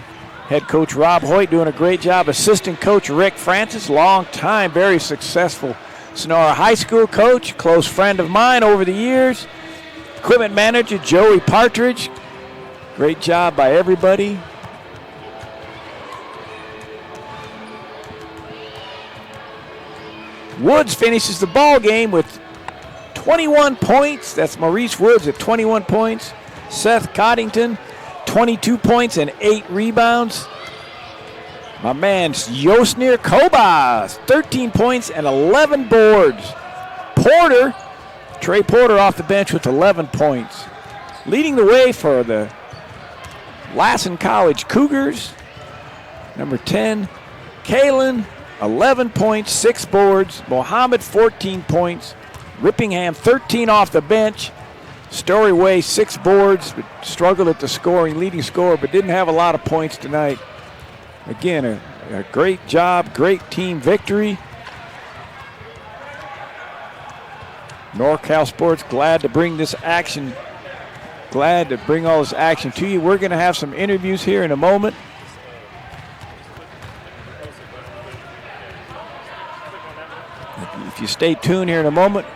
Head coach Rob Hoyt doing a great job. Assistant coach Rick Francis, long time, very successful Sonora High School coach, close friend of mine over the years. Equipment manager Joey Partridge. Great job by everybody. Woods finishes the ball game with 21 points. That's Maurice Woods at 21 points. Seth Coddington, 22 points and 8 rebounds. My man Yosnir Kobas, 13 points and 11 boards. Trey Porter off the bench with 11 points. Leading the way for the Lassen College Cougars, number 10, Kalen, 11 points, 6 boards. Mohammed, 14 points. Rippingham, 13 off the bench. Storyway, 6 boards, but struggled at the scoring, leading scorer, but didn't have a lot of points tonight. Again, a great job, great team victory. NorCal Sports glad to bring all this action to you. We're going to have some interviews here in a moment. If you stay tuned here in a moment,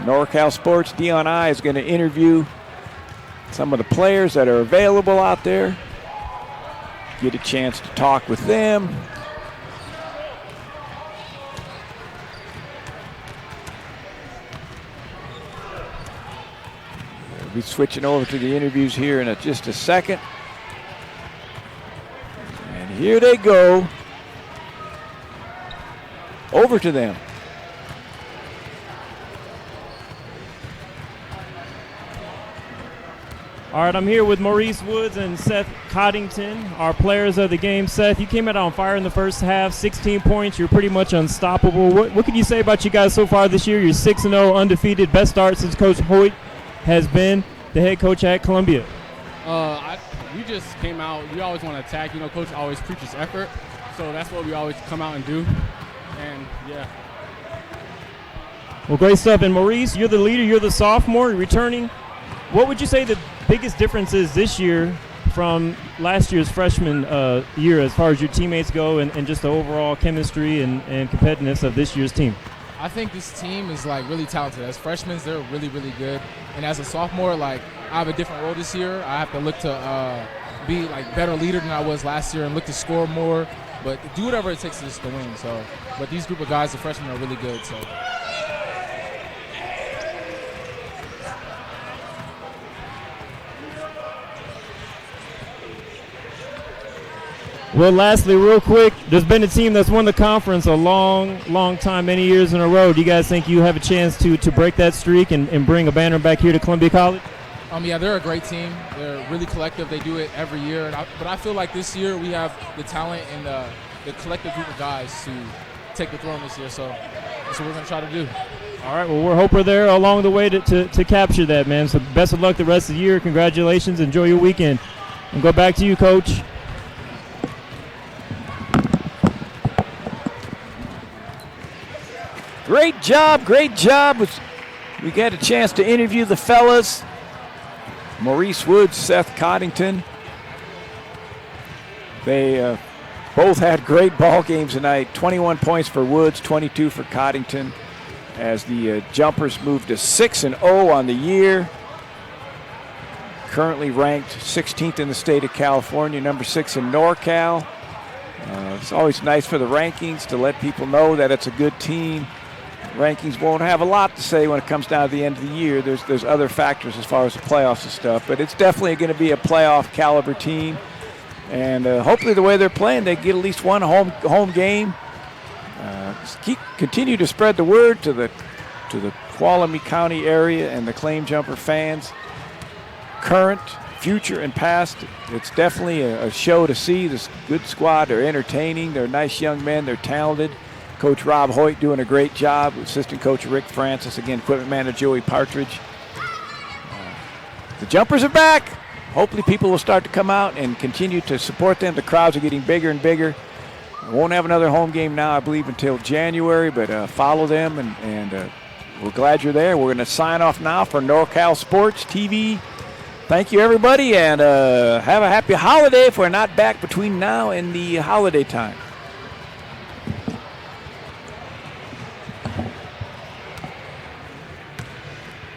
NorCal Sports, Dion I is going to interview some of the players that are available out there. Get a chance to talk with them. We'll be switching over to the interviews here in just a second. And here they go. Over to them. All right, I'm here with Maurice Woods and Seth Coddington, our players of the game. Seth, you came out on fire in the first half, 16 points. You're pretty much unstoppable. What can you say about you guys so far this year? You're 6-0, undefeated, best start since Coach Hoyt has been the head coach at Columbia. We just came out. We always want to attack. You know, Coach always preaches effort, so that's what we always come out and do. And, yeah. Well, great stuff. And Maurice, you're the leader. You're the sophomore. You're returning. What would you say the biggest difference is this year from last year's freshman year as far as your teammates go and just the overall chemistry and competitiveness of this year's team? I think this team is, really talented. As freshmen, they're really, really good. And as a sophomore, I have a different role this year. I have to look to be, better leader than I was last year and look to score more. But do whatever it takes to win. So, but these group of guys, the freshmen, are really good. So. Well, lastly, real quick, there's been a team that's won the conference a long, long time, many years in a row. Do you guys think you have a chance to break that streak and bring a banner back here to Columbia College? Yeah, they're a great team. They're really collective. They do it every year. But I feel like this year we have the talent and the collective group of guys to take the throne this year. So that's what we're going to try to do. All right, well, we hope we're there along the way to capture that, man. So best of luck the rest of the year. Congratulations. Enjoy your weekend. And go back to you, Coach. Great job, great job. We got a chance to interview the fellas. Maurice Woods, Seth Coddington. They both had great ball games tonight. 21 points for Woods, 22 for Coddington, as the Jumpers moved to 6-0 on the year. currently ranked 16th in the state of California, number 6 in NorCal. It's always nice for the rankings to let people know that it's a good team. Rankings won't have a lot to say when it comes down to the end of the year. There's other factors as far as the playoffs and stuff, but it's definitely going to be a playoff caliber team. And hopefully the way they're playing, they get at least one home game. Continue to spread the word to the Tuolumne County area and the claim jumper fans, current, future, and past. It's definitely a show to see. This good squad. They're entertaining. They're nice young men. They're talented. Coach Rob Hoyt doing a great job. Assistant coach Rick Francis. Again, equipment manager Joey Partridge. The Jumpers are back. Hopefully people will start to come out and continue to support them. The crowds are getting bigger and bigger. We won't have another home game now, I believe, until January, but follow them, and we're glad you're there. We're going to sign off now for NorCal Sports TV. Thank you, everybody, and have a happy holiday if we're not back between now and the holiday time.